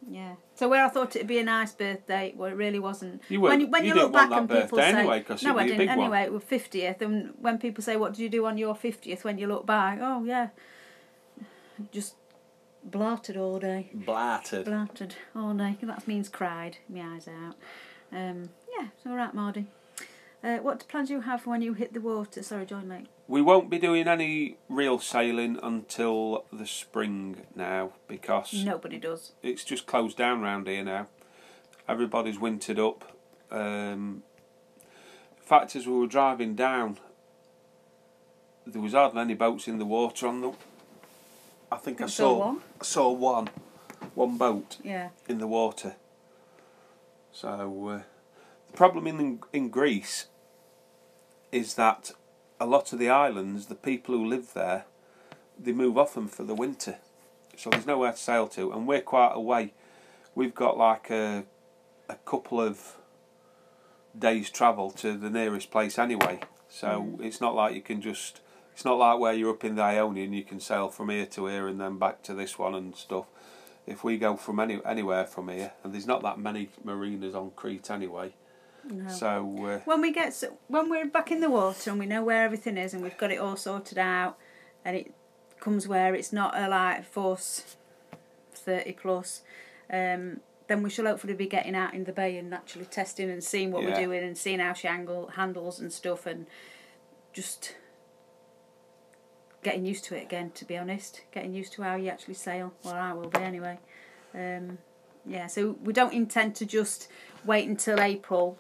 Yeah. So where I thought it'd be a nice birthday, well, it really wasn't. When you look back and people say, anyway, because no, I didn't. Anyway, it was 50th, and when people say, "What did you do on your 50th?" When you look back, oh yeah, just blarted all day. Blarted all day. That means cried my eyes out. Yeah, it's all right, Mardy. What plans do you have when you hit the water? Sorry, Join Lake. We won't be doing any real sailing until the spring now, because nobody does. It's just closed down round here now. Everybody's wintered up. In fact, as we were driving down, there was hardly any boats in the water on them. I think I saw one boat in the water. So the problem in Greece is that a lot of the islands, the people who live there, they move off them for the winter. So there's nowhere to sail to, and we're quite away. We've got like a couple of days' travel to the nearest place anyway. So it's not like you can just... It's not like where you're up in the Ionian, you can sail from here to here and then back to this one and stuff. If we go from anywhere from here, and there's not that many marinas on Crete anyway. No. So when we're back in the water and we know where everything is and we've got it all sorted out, and it comes where it's not a like force 30 plus, then we shall hopefully be getting out in the bay and actually testing and seeing what we're doing and seeing how she handles and stuff, and just getting used to it again, to be honest. Getting used to how you actually sail. Well, I will be anyway. Yeah, so we don't intend to just wait until April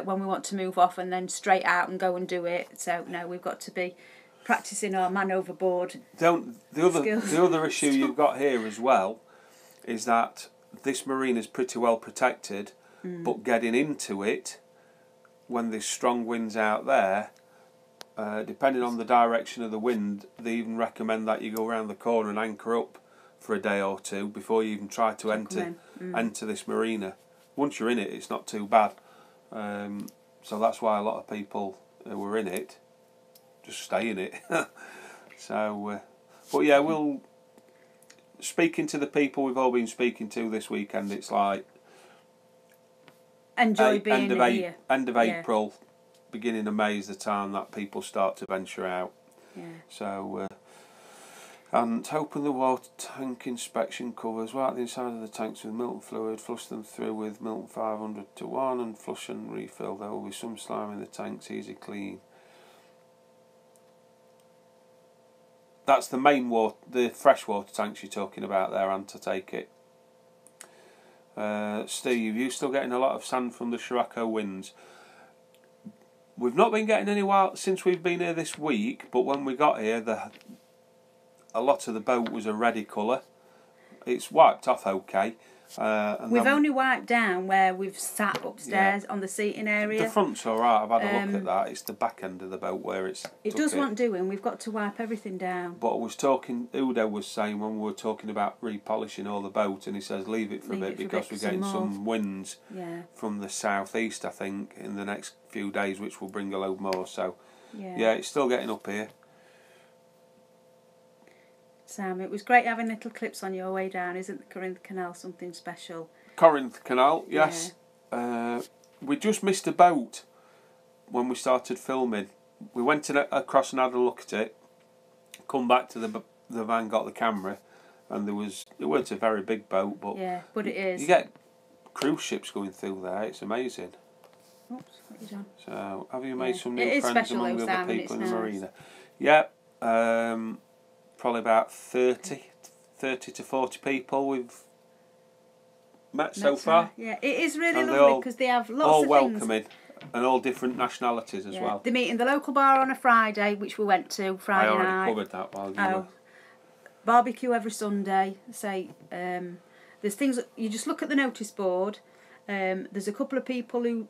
when we want to move off and then straight out and go and do it. So, no, we've got to be practising our man overboard. The other issue you've got here as well is that this marina is pretty well protected, but getting into it, when there's strong winds out there, depending on the direction of the wind, they even recommend that you go around the corner and anchor up for a day or two before you even try to enter this marina. Once you're in it, it's not too bad. So that's why a lot of people who were in it just stay in it. So, but yeah, we'll... Speaking to the people we've all been speaking to this weekend, it's like... Enjoy being here. End of April, beginning of May is the time that people start to venture out. Yeah. So, and open the water tank inspection covers, wipe the inside of the tanks with Milton fluid, flush them through with Milton 500 to 1 and flush and refill. There will be some slime in the tanks, easy clean. That's the main water, the freshwater tanks you're talking about there, Ant, to take it. Steve, you still getting a lot of sand from the Scirocco winds? We've not been getting any while since we've been here this week, but when we got here, a lot of the boat was a reddy colour. It's wiped off okay. We've only wiped down where we've sat upstairs on the seating area. The front's alright, I've had a look at that. It's the back end of the boat where it does want doing. We've got to wipe everything down. But I was talking, Udo was saying when we were talking about repolishing all the boat, and he says leave it for a bit because we're getting some winds from the southeast, I think, in the next few days, which will bring a load more. So yeah, it's still getting up here. Sam, it was great having little clips on your way down. Isn't the Corinth Canal something special? Corinth Canal, yes. Yeah. We just missed a boat when we started filming. We went across and had a look at it, come back to the van, got the camera, and it was a very big boat, but but it is. You get cruise ships going through there. It's amazing. Oops, what you done? So, have you made some new friends among the other people in the marina? Yeah. Probably about 30 to 40 people we've met so far. Yeah, it is really lovely because they have lots of welcoming. things. And all different nationalities as well. They meet in the local bar on a Friday, which we went to Friday night. I already covered that while you were... Barbecue every Sunday. Say, there's things, you just look at the notice board. There's a couple of people who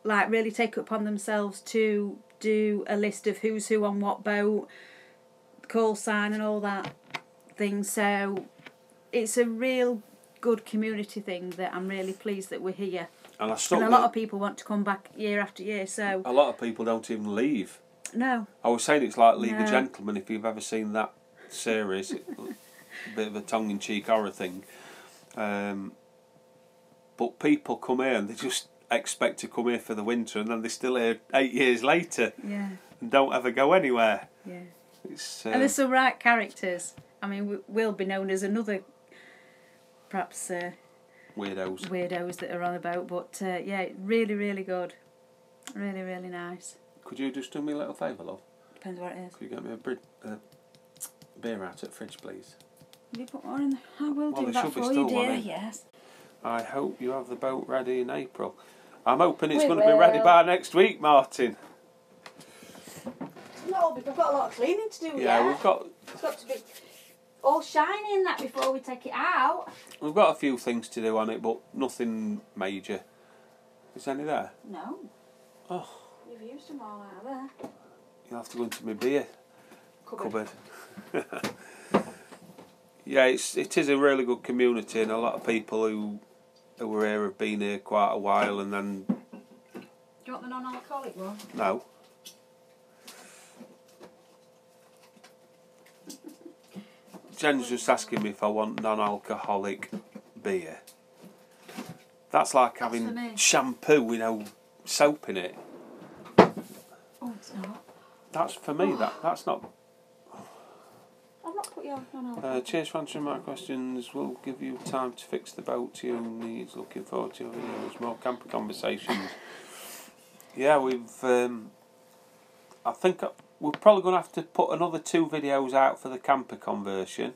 like really take it upon themselves to do a list of who's who on what boat, call sign and all that thing. So it's a real good community thing that I'm really pleased that we're here. And a lot of people want to come back year after year. So a lot of people don't even leave. No. I was saying it's like League of Gentlemen, if you've ever seen that series, a bit of a tongue-in-cheek horror thing. But people come here and they just expect to come here for the winter, and then they're still here 8 years later. Yeah. And don't ever go anywhere. Yeah. It's, and there's some right characters. I mean, we'll be known as another, perhaps, weirdos that are on the boat. But yeah, really, really good. Really, really nice. Could you just do me a little favour, love? Depends what it is. Could you get me a beer out at the fridge, please? Have you put more in there? I will do that for you, still dear. One Yes. I hope you have the boat ready in April. I'm hoping it's going to be ready by next week, Martin. No, because we've got a lot of cleaning to do. Yeah, we've got... It's got to be all shiny and that before we take it out. We've got a few things to do on it, but nothing major. Is any there? No. Oh. You've used them all out of there. You'll have to go into my beer cupboard. Yeah, it is a really good community, and a lot of people who were here have been here quite a while, and then... Do you want the non-alcoholic one? No. Jen's just asking me if I want non-alcoholic beer. That's like having shampoo with soap in it. Oh, it's not. That's for me. That's not... I've not put your non-alcoholic. Cheers for answering my questions. We'll give you time to fix the boat to your needs. Looking forward to your videos. More camper conversations. Yeah, we've... I think we're probably going to have to put another 2 videos out for the camper conversion.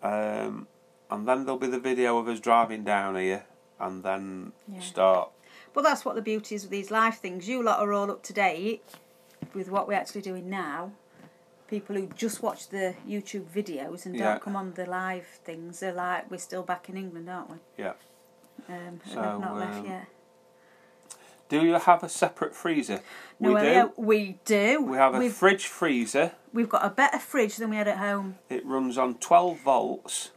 And then there'll be the video of us driving down here. And then start. But that's what the beauty is with these live things. You lot are all up to date with what we're actually doing now. People who just watch the YouTube videos and don't come on the live things, they're like, we're still back in England, aren't we? Yeah. So, we've not left yet. Do you have a separate freezer? No, we do. We have a fridge freezer. We've got a better fridge than we had at home. It runs on 12 volts,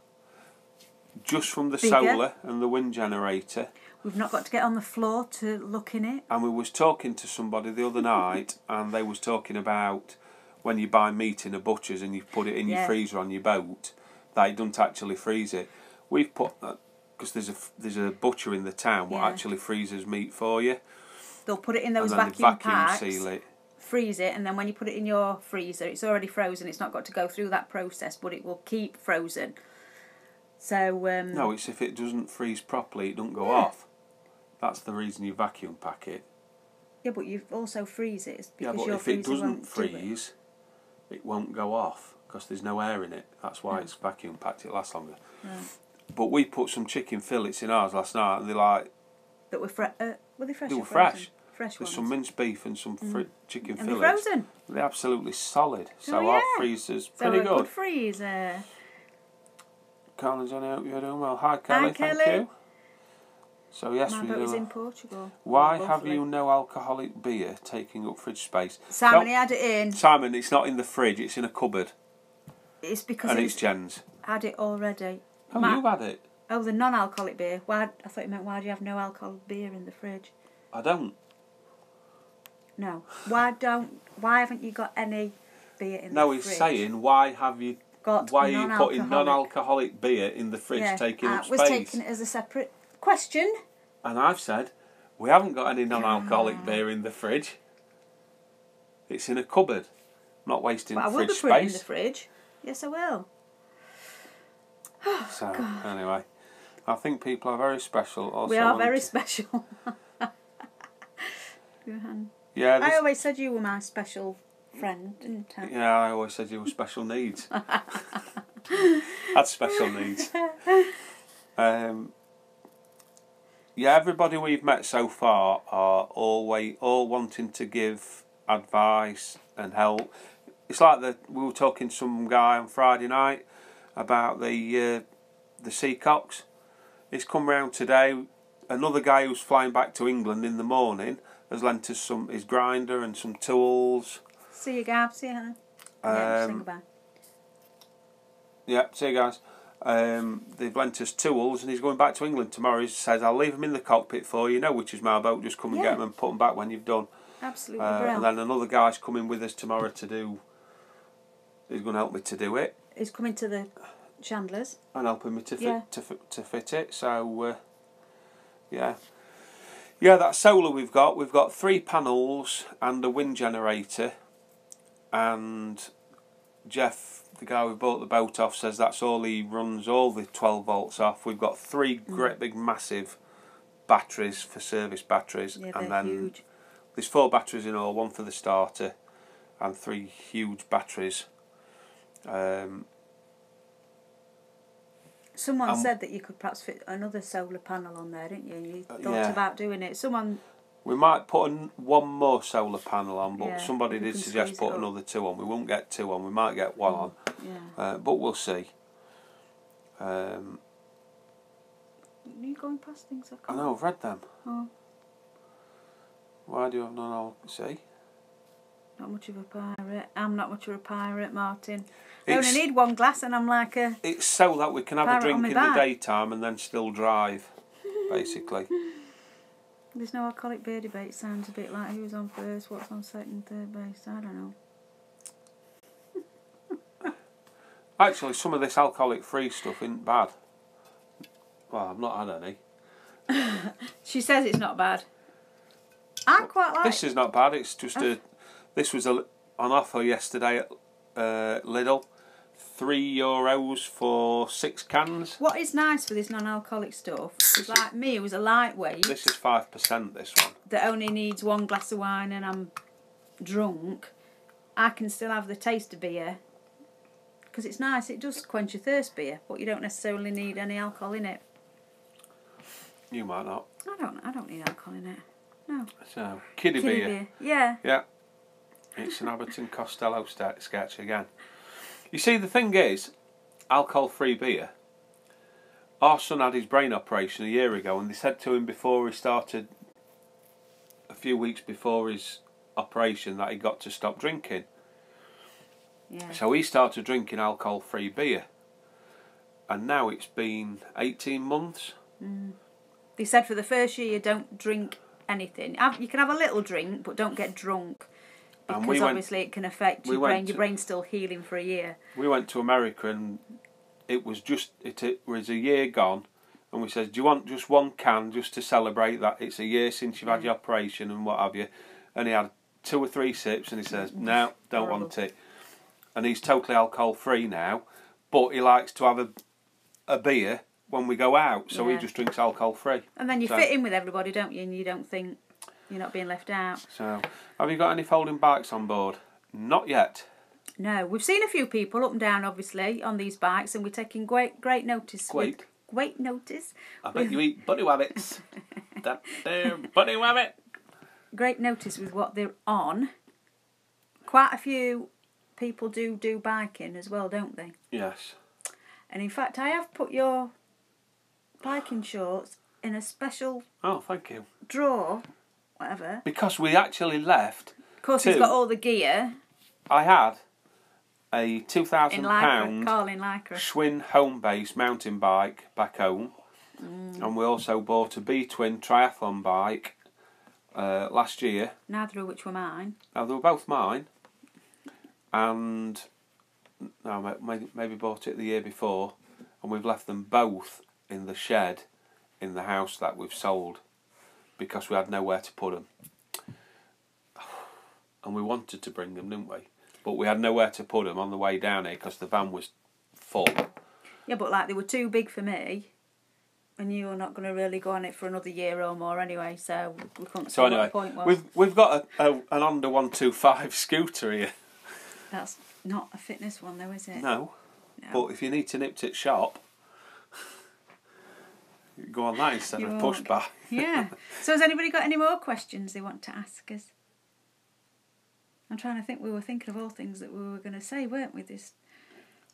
just from the solar and the wind generator. We've not got to get on the floor to look in it. And we was talking to somebody the other night, and they was talking about when you buy meat in a butcher's and you put it in your freezer on your boat, that it doesn't actually freeze it. We've put because there's a butcher in the town what actually freezes meat for you. They'll put it in those vacuum packs, seal it, freeze it, and then when you put it in your freezer, it's already frozen. It's not got to go through that process, but it will keep frozen. So no, it's if it doesn't freeze properly, it doesn't go off. That's the reason you vacuum pack it. Yeah, but you also freeze it because but if it doesn't freeze, it won't go off because there's no air in it. That's why it's vacuum packed. It lasts longer. Right. But we put some chicken fillets in ours last night, and they're like... That were were they fresh? They were fresh. Fresh There's ones. some minced beef and some chicken and fillets. They're frozen. They're absolutely solid. So our freezer's pretty good. Good freezer. Carlin's on, I hope you're doing well. Hi, Kelly. Thank you. So yes, My boat is in Portugal. Why have you no alcoholic beer taking up fridge space? Simon, he had it in. Simon, it's not in the fridge. It's in a cupboard. It's because and it's Jen's. Had it already. Oh, you've had it. Oh, the non-alcoholic beer. Why? I thought you meant why do you have no alcoholic beer in the fridge? I don't. No. Why haven't you got any beer in the fridge? No, he's saying why have you got? Why are you putting non-alcoholic beer in the fridge, taking up space? I was taking it as a separate question. And I've said we haven't got any non-alcoholic beer in the fridge. It's in a cupboard. I'm not wasting fridge space. I will put it in the fridge. Yes, I will. So anyway, I think people are very special. Also, we are very special. Yeah, I always said you were my special friend, didn't I? Yeah, I always said you were special needs. Had special needs. Yeah, everybody we've met so far are all wanting to give advice and help. It's like we were talking to some guy on Friday night about the Seacocks. He's come round today. Another guy who's flying back to England in the morning has lent us his grinder and some tools. See you, Gav. See you, Hannah. Yeah, sing goodbye. Yeah, see you guys. They've lent us tools, and he's going back to England tomorrow. He says, "I'll leave them in the cockpit for you. You know which is my boat. Just come and get them and put them back when you've done." Absolutely And brilliant. then another guy's coming with us tomorrow to do. He's going to help me to do it. He's coming to the chandlers And helping me to fit it. So yeah, that solar we've got. We've got 3 panels and a wind generator, and Jeff, the guy we bought the boat off, says that's all he runs all the 12 volts off. We've got 3 great big massive batteries for service batteries, and then huge. There's 4 batteries in all, 1 for the starter and 3 huge batteries. Someone said that you could perhaps fit another solar panel on there, didn't you? You thought about doing it. We might put 1 more solar panel on, but somebody did suggest put another 2 on. We won't get 2 on, we might get 1 on. Yeah. But we'll see. Are you going past things I can't? I know, I've read them. Oh. Why do you have none all? See? Not much of a pirate. I'm not much of a pirate, Martin. I only need 1 glass and I'm like a... It's so that we can have a drink in the daytime and then still drive, basically. There's no alcoholic beer debate. Sounds a bit like who's on first, what's on second, third base. I don't know. Actually, some of this alcoholic-free stuff isn't bad. Well, I've not had any. She says it's not bad. I quite like... This is not bad. It's just this was on offer yesterday at Lidl. €3 for 6 cans. What is nice for this non-alcoholic stuff is like me, who's a lightweight. This is 5%, this one. That only needs 1 glass of wine and I'm drunk. I can still have the taste of beer. Because it's nice, it does quench your thirst, beer, but you don't necessarily need any alcohol in it. You might not. I don't need alcohol in it. No. So, kiddie beer. Yeah. Yeah. It's an Abbott and Costello sketch again. You see, the thing is, alcohol-free beer. Our son had his brain operation a year ago, and they said to him before he started, a few weeks before his operation, that he got to stop drinking. Yeah. So he started drinking alcohol-free beer. And now it's been 18 months. They said for the first year you don't drink anything. You can have a little drink, but don't get drunk. Because obviously it can affect your brain. Your brain's still healing for a year. We went to America and it was a year gone. And we said, do you want just 1 can just to celebrate that it's a year since you've had your operation and what have you? And he had 2 or 3 sips and he says, no, don't want it. And he's totally alcohol free now. But he likes to have a beer when we go out. So he just drinks alcohol free. And then you fit in with everybody, don't you? And you don't think... You're not being left out. So, have you got any folding bikes on board? Not yet. No, we've seen a few people up and down, obviously, on these bikes, and we're taking great notice. Great notice. I bet you eat bunny wabbits. That there bunny wabbit. Great notice with what they're on. Quite a few people do biking as well, don't they? Yes. And in fact, I have put your biking shorts in a special... Oh, thank you. ...drawer... Whatever. Because we actually left. Of course, he's got all the gear. I had a £2,000 Schwinn home base mountain bike back home, and we also bought a B-twin triathlon bike last year. Neither of which were mine. No, they were both mine. And no, maybe bought it the year before, and we've left them both in the shed in the house that we've sold. Because we had nowhere to put them. And we wanted to bring them, didn't we? But we had nowhere to put them on the way down here because the van was full. Yeah, but like they were too big for me. And you were not going to really go on it for another year or more anyway, so we couldn't see what the point was. We've got an Honda 125 scooter here. That's not a fitness one though, is it? No. But if you need to nip to shop... Go on that instead You of won't. push back. Yeah. So has anybody got any more questions they want to ask us? I'm trying to think. We were thinking of all things that we were going to say, weren't we, this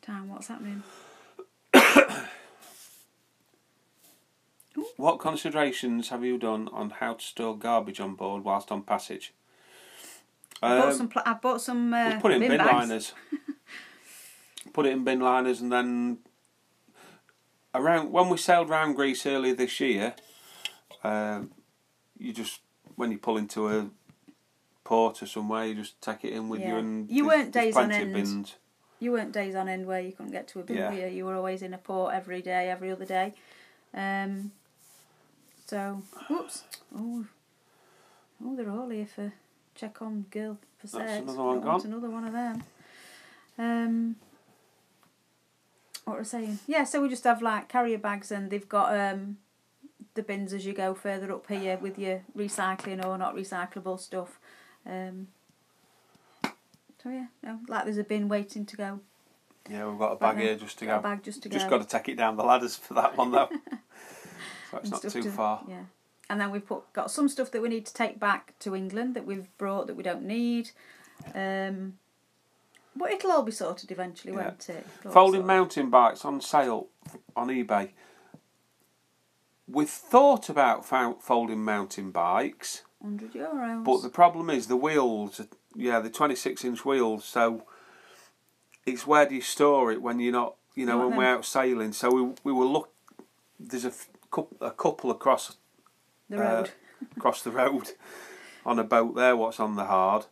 time? What's happening? What considerations have you done on how to store garbage on board whilst on passage? I bought some we put it in bin bags. liners. Put it in bin liners, and then when we sailed around Greece earlier this year, you just, when you pull into a port or somewhere, you just take it in with you, and you weren't days on plenty end. of bins. You weren't days on end where you couldn't get to a bin, were you? You were always in a port every day, every other day. So, whoops. Oh, they're all here for check on girl for sex. That's another one gone. Another one of them. What was I saying? Yeah, so we just have like carrier bags, and they've got the bins as you go further up here with your recycling or not recyclable stuff. So yeah, no, like there's a bin waiting to go. Yeah, we've got a bag here just to go. A bag just to go. Just got to take it down the ladders for that one though. So it's not too far. Yeah. And then we've got some stuff that we need to take back to England that we've brought that we don't need. But it'll all be sorted eventually, won't it? Folding mountain bikes on sale on eBay. We've thought about folding mountain bikes. €100. But the problem is the wheels, the 26-inch wheels, so it's where do you store it when you're not, when we're out sailing. So we will look, there's a couple across the road. Across the road on a boat there, what's on the hard.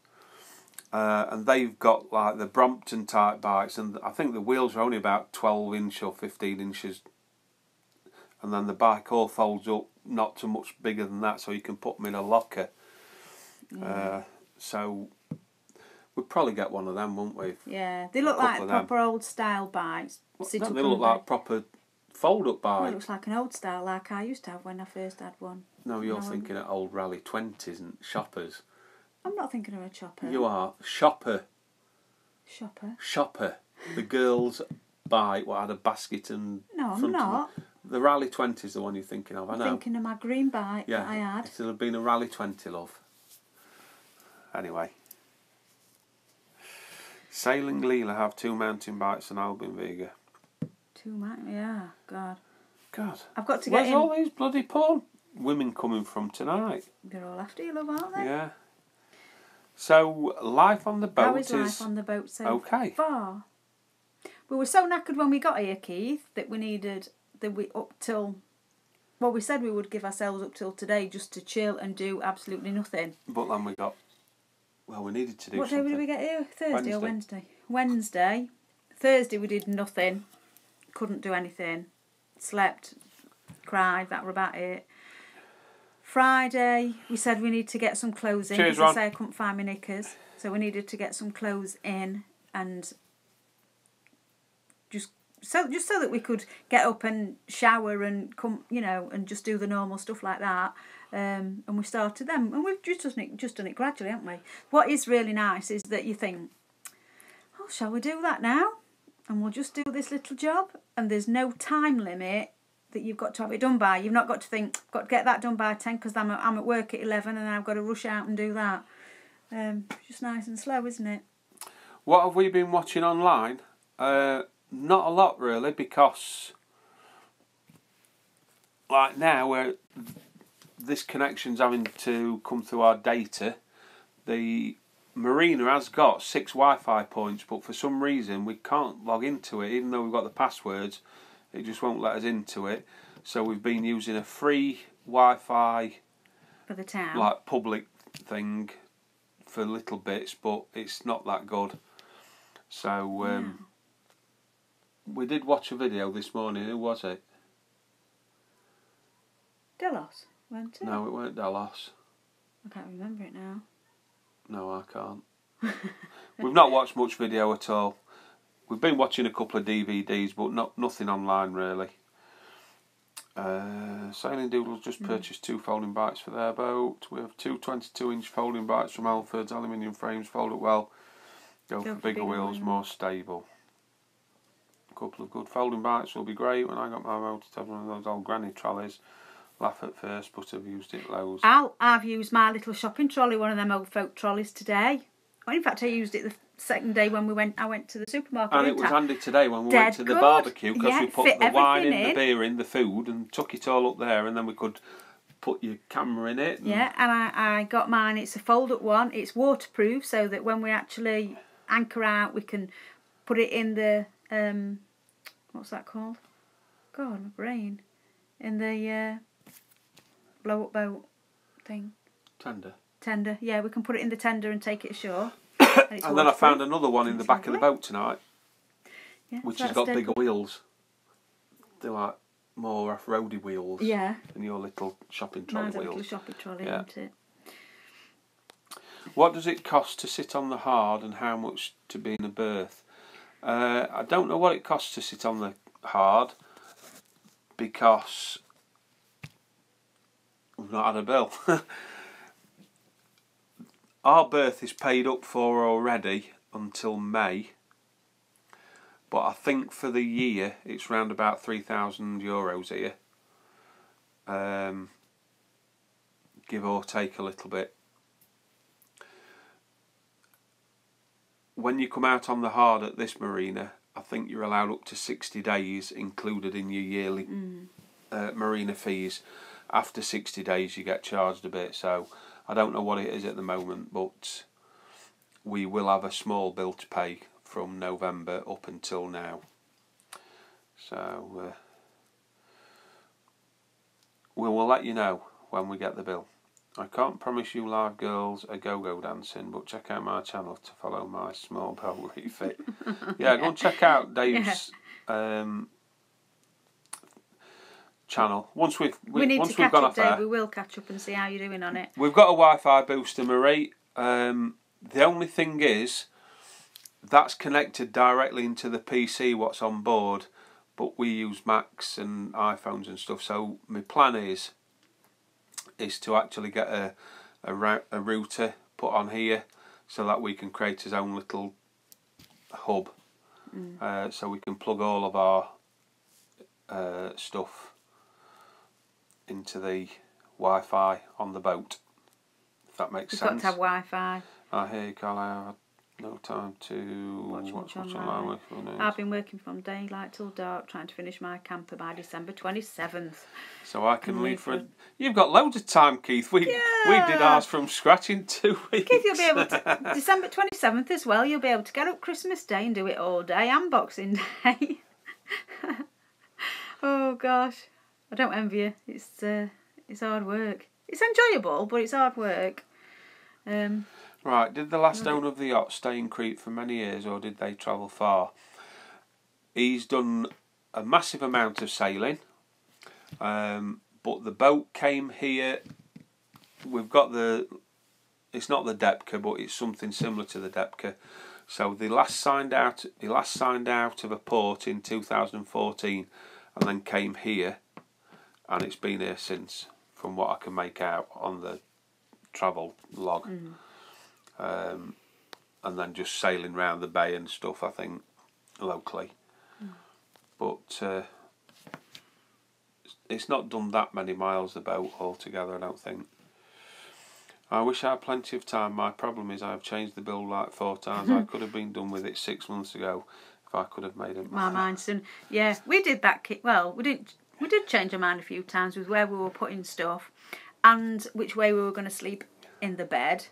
And they've got like the Brompton type bikes, and I think the wheels are only about 12 inch or 15 inches, and then the bike all folds up not too much bigger than that, so you can put them in a locker. So we'd probably get one of them, wouldn't we? Yeah, they look like proper old style bikes. They look like proper fold up bikes. Well, it looks like an old style like I used to have when I first had one. No, you're thinking of old Rally 20s and shoppers. I'm not thinking of a chopper. You are. Shopper. Shopper. The girl's bike what had a basket and... No, I'm not. The Rally 20 is the one you're thinking of, I know. I'm thinking of my green bike that I had. It'll have been a Rally 20, love. Anyway. Sailing Leela have 2 mountain bikes and Albin Vega. 2 mountain... Yeah, God. I've got to get Where's all these bloody porn women coming from tonight? They're all after you, love, aren't they? Yeah. So, life on the boat How is life on the boat so okay. far? We were so knackered when we got here, Keith, that we needed up till... Well, we said we would give ourselves up till today just to chill and do absolutely nothing. But then we got... Well, we needed to do something. What day did we get here? Thursday or Wednesday? Wednesday. Thursday we did nothing. Couldn't do anything. Slept. Cried. That were about it. Friday, we said we need to get some clothes in. Cheers, because I couldn't find my knickers. So we needed to get some clothes in and just so that we could get up and shower and come, and just do the normal stuff like that. And we started them. And we've just done it gradually, haven't we? What is really nice is that you think, oh, shall we do that now? And we'll just do this little job. And there's no time limit that you've got to have it done by. You've not got to think, got to get that done by 10 because I'm at work at 11 and I've got to rush out and do that. Just nice and slow, isn't it? What have we been watching online? Not a lot really, because like now this connection's having to come through our data. The Marina has got 6 Wi-Fi points, but for some reason we can't log into it, even though we've got the passwords. It just won't let us into it. So we've been using a free Wi-Fi for the town, like public thing, for little bits, but it's not that good. So we did watch a video this morning. Who was it? Delos, wasn't it? No, it weren't Delos. I can't remember it now. No, I can't. We've not watched much video at all. We've been watching a couple of DVDs, but nothing online really. Sailing Doodles just purchased 2 folding bikes for their boat. We have 2 22-inch folding bikes from Alford's. Aluminium frames, fold up well. Go for bigger wheels, more stable. couple of good folding bikes will be great. When I got my motor to have one of those old granny trolleys. Laugh at first, but I've used it loads. I've used my little shopping trolley, one of them old folk trolleys today. Well, in fact, I used it the second day when I went to the supermarket. And it was handy today when we went to the barbecue, because we put the wine in, the beer in, the food, and took it all up there, and then we could put your camera in it. Yeah, and I got mine. It's a fold-up one. It's waterproof, so that when we actually anchor out, we can put it in the what's that called? God, my brain. In the blow-up boat thing. Tender, yeah, we can put it in the tender and take it ashore. And then I found another one in the back of the boat tonight, which has got bigger wheels. They're like more off-roady wheels. Yeah. Than your little shopping trolley wheels. Mine's a little shopping trolley, isn't it? What does it cost to sit on the hard, and how much to be in a berth? I don't know what it costs to sit on the hard, because we've not had a bill. Our berth is paid up for already until May, but I think for the year it's round about €3,000 here, give or take a little bit. When you come out on the hard at this marina, I think you're allowed up to 60 days included in your yearly marina fees. After 60 days you get charged a bit, so I don't know what it is at the moment, but we will have a small bill to pay from November up until now. So we will let you know when we get the bill. I can't promise you live girls a go-go dancing, but check out my channel to follow my small boat refit. Yeah, go and check out Dave's channel. Once we've gone off there, we will catch up and see how you're doing on it. We've got a Wi-Fi booster, Marie. The only thing is that's connected directly into the PC what's on board, but we use Macs and iPhones and stuff, so my plan is to actually get a router put on here so that we can create his own little hub, so we can plug all of our stuff into the Wi-Fi on the boat, if that makes sense. You've got to have Wi-Fi. I hear you, Carl. I have no time to watch online. I've been working from daylight till dark trying to finish my camper by December 27th. So I can leave for... You've got loads of time, Keith. We did ours from scratch in 2 weeks. Keith, you'll be able to... December 27th as well, you'll be able to get up Christmas Day and do it all day, and Boxing Day. Oh, gosh. I don't envy you. It's hard work. It's enjoyable, but it's hard work. Right, did the last owner of the yacht stay in Crete for many years, or did they travel far? He's done a massive amount of sailing, but the boat came here. We've got it's not the Depka, but it's something similar to the Depka. So he last signed out of a port in 2014, and then came here, and it's been here since, from what I can make out on the travel log. And then just sailing round the bay and stuff, I think, locally. But it's not done that many miles, the boat, altogether, I don't think. I wish I had plenty of time. My problem is I've changed the bill like 4 times. I could have been done with it 6 months ago if I could have made it. My mind's soon. Yeah, we did that. Well, we did change our mind a few times with where we were putting stuff and which way we were going to sleep in the bed.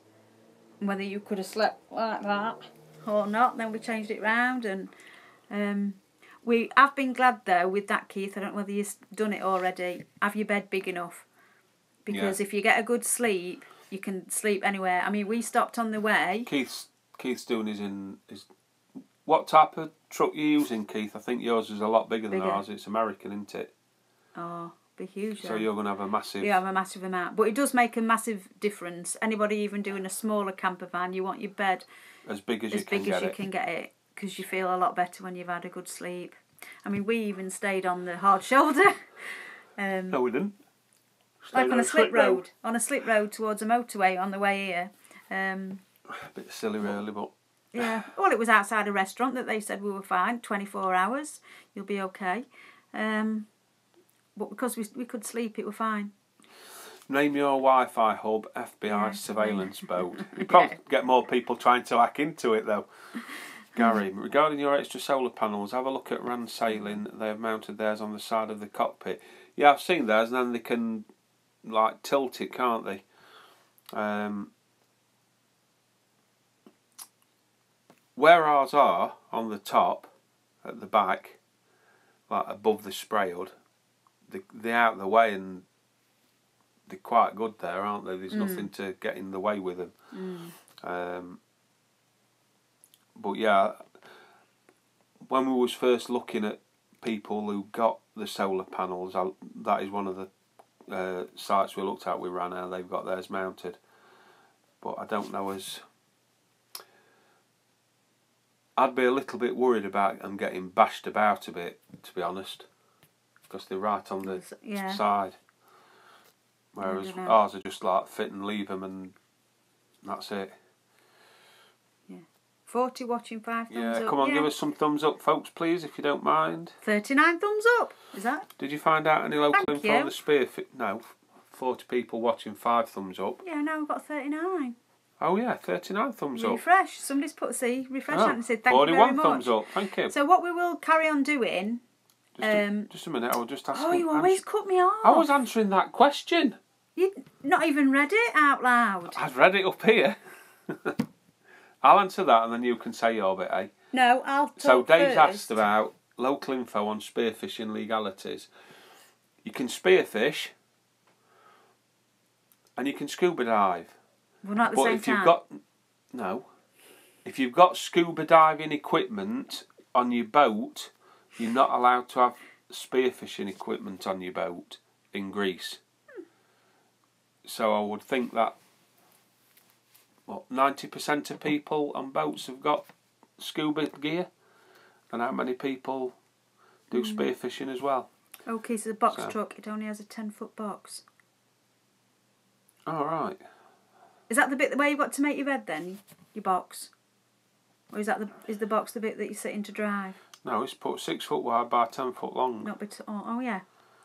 Whether you could have slept like that or not, then we changed it round, and I've been glad though with that, Keith. I don't know whether you've done it already. Have your bed big enough, because if you get a good sleep, you can sleep anywhere. I mean, we stopped on the way. Keith's doing his. What type of truck you using, Keith? I think yours is a lot bigger than ours. It's American, isn't it? Oh. Huge. So you're going to have a massive... You have a massive amount. But it does make a massive difference. Anybody even doing a smaller camper van, you want your bed as big as you can get it. Because you feel a lot better when you've had a good sleep. I mean, we even stayed on the hard shoulder. No, we didn't. Like on a slip road. On a slip road towards a motorway on the way here. A bit silly really, but... Yeah. Well, it was outside a restaurant that they said we were fine. 24 hours, you'll be okay. But because we could sleep, it were fine. Name your Wi-Fi hub, FBI surveillance boat. You probably get more people trying to hack into it though. Gary, regarding your extra solar panels, have a look at Rand Sailing. They have mounted theirs on the side of the cockpit. Yeah, I've seen theirs, and then they can like tilt it, can't they? Where ours are on the top, at the back, like above the spray hood, they're out of the way and they're quite good there, aren't they? There's nothing to get in the way with them. But yeah, when we was first looking at people who got the solar panels, that is one of the sites we looked at with Rana. They've got theirs mounted, but I don't know as. I'd be a little bit worried about them getting bashed about a bit, to be honest, because they're right on the side. Whereas ours are just like fit and leave them and that's it. Yeah. 40 watching, 5 thumbs up. Yeah, come on, give us some thumbs up, folks, please, if you don't mind. 39 thumbs up, is that? Did you find out any local info on the spearfish? No, 40 people watching, 5 thumbs up. Yeah, now we've got 39. Oh yeah, 39 thumbs up. Refresh. Somebody's put refresh and said thank you very much. 41 thumbs up, thank you. So what we will carry on doing... Just a minute, I will just ask. Oh, you always cut me off. I was answering that question. You'd not even read it out loud. I've read it up here. I'll answer that and then you can say your bit, eh? No, I'll talk So Dave's first. asked about local info on spearfishing legalities. You can spearfish and you can scuba dive. Well, not at the same time. If you've got scuba diving equipment on your boat, you're not allowed to have spearfishing equipment on your boat in Greece. So I would think that 90% of people on boats have got scuba gear, and how many people do spearfishing as well? Okay, so the box truck, it only has a 10-foot box. All right. Is that the bit where you've got to make your bed then? Your box? Or is the box the bit that you sit in to drive? No, it's put 6 foot wide by 10 foot long. Not bit. Oh yeah.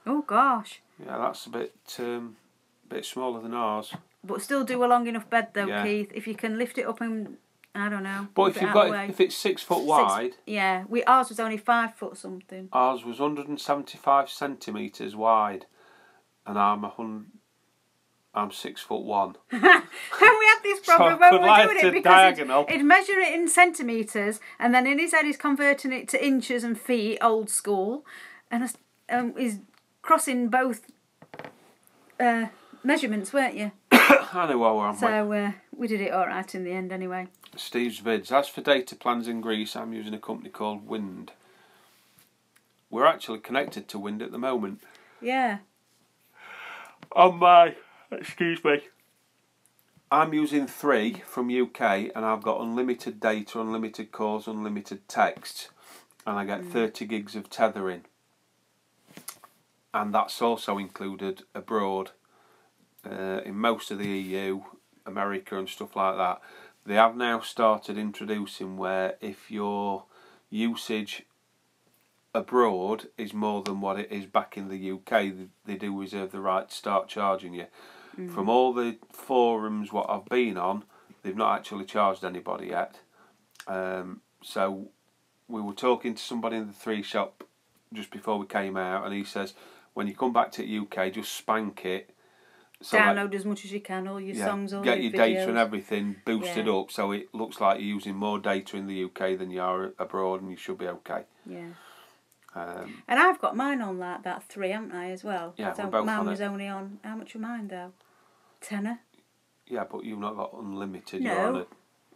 Oh gosh. Yeah, that's a bit smaller than ours. But still do a long enough bed though, Keith. If you can lift it up and I don't know. But if it's 6 foot wide. Ours was only 5 foot something. Ours was 175 centimetres wide, and I'm 6'1". And we had this problem when we were doing it because he'd measure it in centimetres and then in his head he's converting it to inches and feet, old school, and he's crossing both measurements, weren't you? I know where I'm. So we did it all right in the end anyway. Steve's vids. As for data plans in Greece, I'm using a company called Wind. We're actually connected to Wind at the moment. Yeah. On my... Excuse me. I'm using 3 from UK and I've got unlimited data, unlimited calls, unlimited text, and I get 30 gigs of tethering. And that's also included abroad, in most of the EU, America and stuff like that. They have now started introducing where if your usage abroad is more than what it is back in the UK, they do reserve the right to start charging you. From all the forums what I've been on, they've not actually charged anybody yet. So we were talking to somebody in the 3 shop just before we came out, and he says, when you come back to the UK, just spank it. So download as much as you can, all your songs, all get your your videos. data and everything boosted up, so it looks like you're using more data in the UK than you are abroad, and you should be okay. Yeah. And I've got mine on that 3, haven't I, as well? Yeah, so we're both mine on was it. only on, how much was mine though? Tenner. Yeah, but you've not got unlimited. No. You're on it.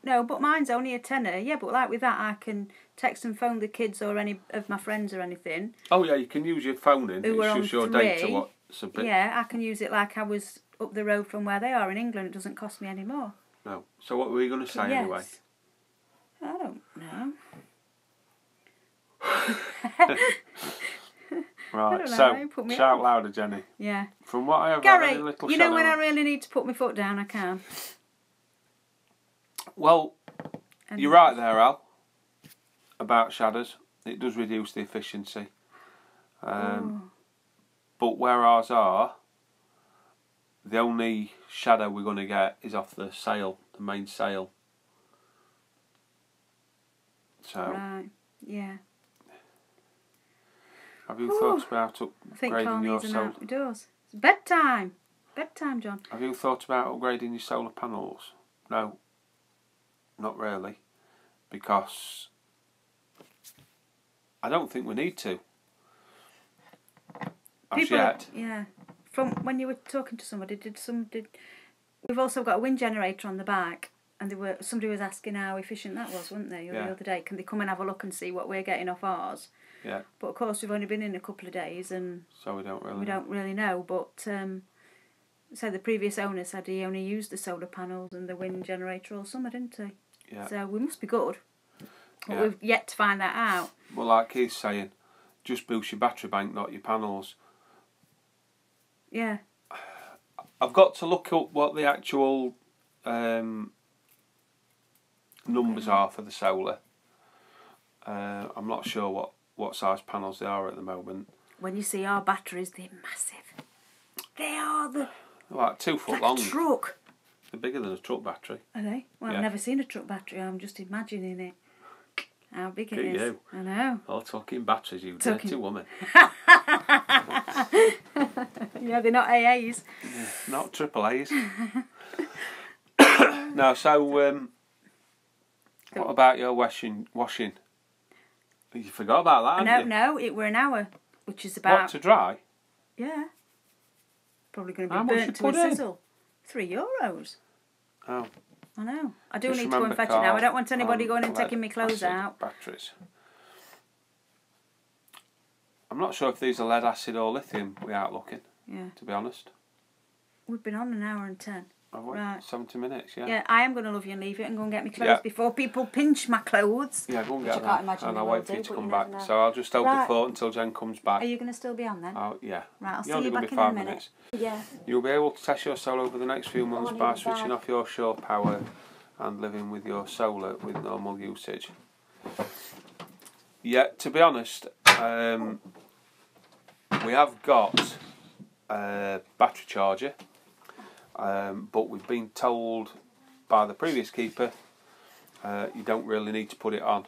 No, but mine's only a tenner. Yeah, but like with that, I can text and phone the kids or any of my friends or anything. Oh yeah, you can use your phone in. Who It's are just on your 3. data. What's a bit? Yeah, I can use it like I was up the road from where they are in England. It doesn't cost me any more. No. So what were you going to say anyway? I don't know. Right. So shout louder, Jenny. Yeah. From what I have Gary, read, a little you know when I really need to put my foot down, I can. Well, And you're right there, Al, about shaders. It does reduce the efficiency. But where ours are, the only shadow we're going to get is off the sail, the main sail. So, right, yeah. have you thought about upgrading your solar? It does. It's bedtime. Bedtime, John. Have you thought about upgrading your solar panels? No, not really, because I don't think we need to. As yet. Yeah. From when you were talking to somebody, we've also got a wind generator on the back, and somebody was asking how efficient that was, weren't they, the other day? Can they come and have a look and see what we're getting off ours? Yeah. But of course, we've only been in a couple of days, and so we don't really know. But so the previous owner said he only used the solar panels and the wind generator all summer, didn't he? Yeah. So we must be good. But we've yet to find that out. Well, like he's saying, just boost your battery bank, not your panels. Yeah. I've got to look up what the actual numbers are for the solar. I'm not sure what size panels they are at the moment. When you see our batteries, they're massive. They are like 2 foot like long. A truck. They're bigger than a truck battery. Are they? Well, I've never seen a truck battery. I'm just imagining it. How big it is. You. I know. Oh, talking batteries, you dirty woman. Yeah, they're not AAs. Yeah, not triple A's. No, so what about your washing? You forgot about that, haven't you? No, it were an hour, which is about... What, to dry? Yeah. Probably going to How be much burnt you to a put in? sizzle. €3. Oh. I know. I do Just need to go and fetch it now. I don't want anybody going and taking my clothes out. Batteries. I'm not sure if these are lead acid or lithium without looking. Yeah. To be honest. We've been on an hour and 10. Have we? Right. 70 minutes, yeah. Yeah, I am going to love you and leave it and go and get my clothes before people pinch my clothes. Yeah, go and Which get I can't them. imagine And I'll they wait will for you do, to but come you back. never know. So I'll just hold the fort until Jen comes back. Are you going to still be on then? Oh, yeah. Right, I'll see You're you only back gonna in be a 5 minute. minutes. Yeah. You'll be able to test your solar over the next few months need by a switching bag. off your shore power and living with your solar with normal usage. Yeah, to be honest, we have got a battery charger, but we've been told by the previous keeper you don't really need to put it on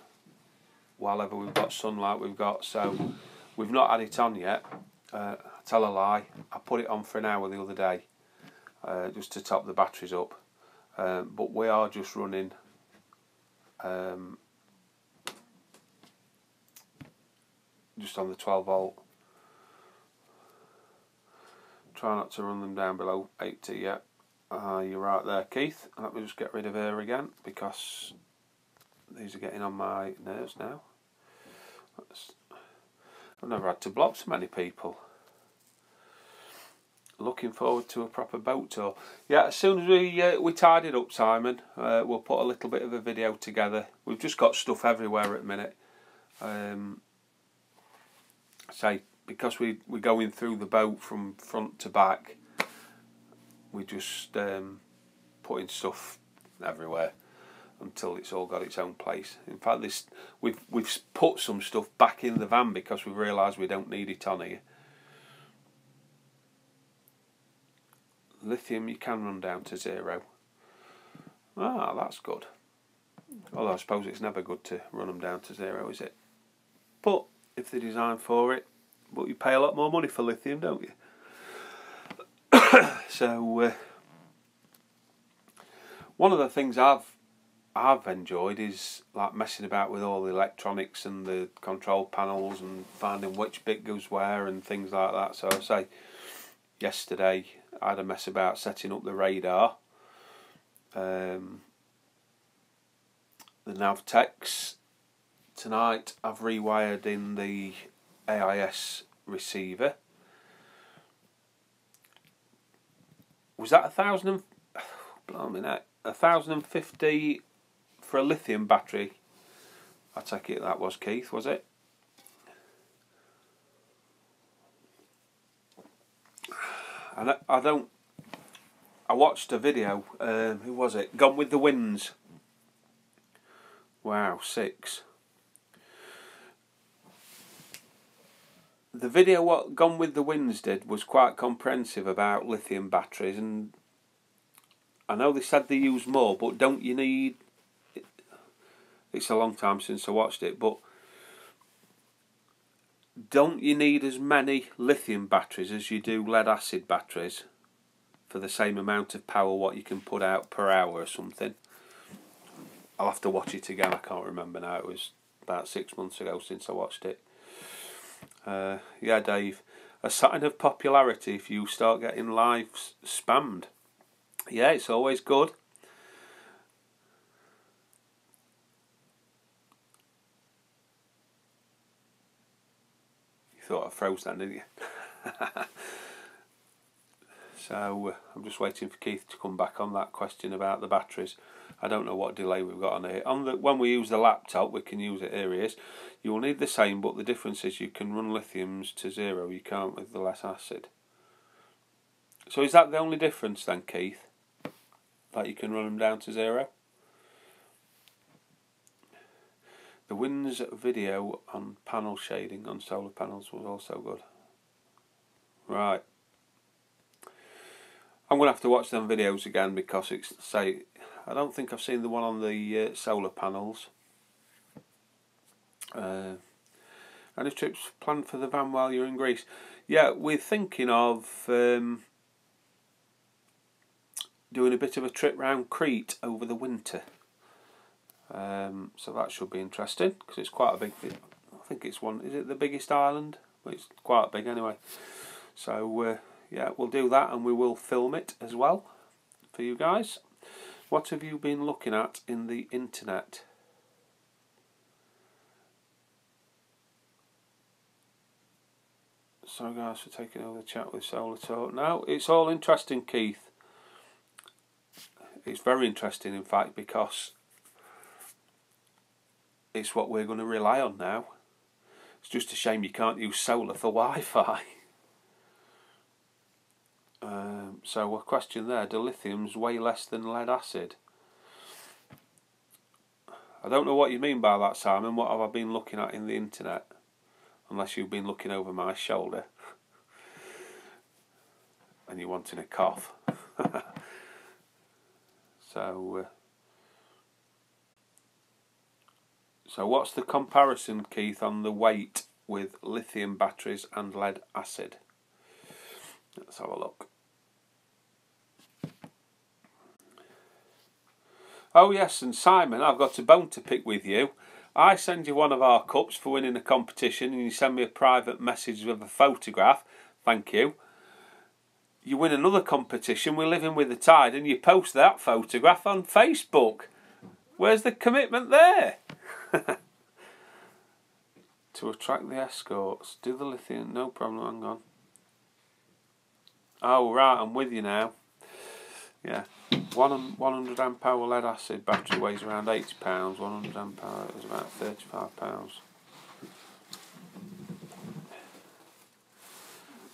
while we've got sunlight so we've not had it on yet. I tell a lie, I put it on for an hour the other day just to top the batteries up, but we are just running just on the 12 volt. Try not to run them down below 80 yet. You're right there, Keith. Let me just get rid of her again because these are getting on my nerves now. I've never had to block so many people. Looking forward to a proper boat tour. Yeah, as soon as we tidy it up, Simon, we'll put a little bit of a video together. We've just got stuff everywhere at the minute. Say, because we're going through the boat from front to back, we just putting stuff everywhere until it's all got its own place. In fact, we've put some stuff back in the van because we've realised we don't need it on here. Lithium you can run down to 0. Ah, that's good. Although I suppose it's never good to run them down to 0, is it? But if they're designed for it, but you pay a lot more money for lithium, don't you? So one of the things I've enjoyed is like messing about with all the electronics and the control panels and finding which bit goes where and things like that. So I say yesterday I had a mess about setting up the radar, the Navtex. Tonight I've rewired in the AIS receiver. Was that 1,050 for a lithium battery? I take it that was, Keith, was it? And I watched a video, who was it? Gone with the Winds. Wow, 6. The video what Gone with the Winds did was quite comprehensive about lithium batteries, and I know they said they use more, but don't you need... It's a long time since I watched it, but don't you need as many lithium batteries as you do lead acid batteries for the same amount of power what you can put out per hour or something? I'll have to watch it again, I can't remember now. It was about 6 months ago since I watched it. Yeah, Dave, a sign of popularity if you start getting lives spammed. Yeah, it's always good. You thought I froze then, didn't you? So I'm just waiting for Keith to come back on that question about the batteries. I don't know what delay we've got on here. When we use the laptop, we can use it. Here he is. You will need the same, but the difference is you can run lithiums to 0. You can't with the less acid. So is that the only difference then, Keith? That you can run them down to 0? The Winds video on panel shading on solar panels was also good. Right. I'm going to have to watch them videos again because it's, say, I don't think I've seen the one on the solar panels. Any trips planned for the van while you're in Greece? Yeah, we're thinking of doing a bit of a trip round Crete over the winter. So that should be interesting because it's quite a big. I think it's one. Is it the biggest island? Well, it's quite big anyway. So yeah, we'll do that and we will film it as well for you guys. What have you been looking at in the internet? Sorry guys for taking over the chat with Solar Talk. No, it's all interesting, Keith. It's very interesting, in fact, because it's what we're going to rely on now. It's just a shame you can't use solar for Wi-Fi. So a question there, do lithiums weigh less than lead acid? I don't know what you mean by that, Simon. What have I been looking at in the internet? Unless you've been looking over my shoulder and you're wanting a cough. So what's the comparison, Keith, on the weight with lithium batteries and lead acid? Let's have a look. Oh yes, and Simon, I've got a bone to pick with you. I send you one of our cups for winning a competition and you send me a private message with a photograph. Thank you. You win another competition, we're living with the tide, and you post that photograph on Facebook. Where's the commitment there? To attract the escorts, do the lithium, no problem, hang on. Oh right, I'm with you now. Yeah, 100 amp hour lead acid battery weighs around 80 pounds, 100 amp hour is about 35 pounds.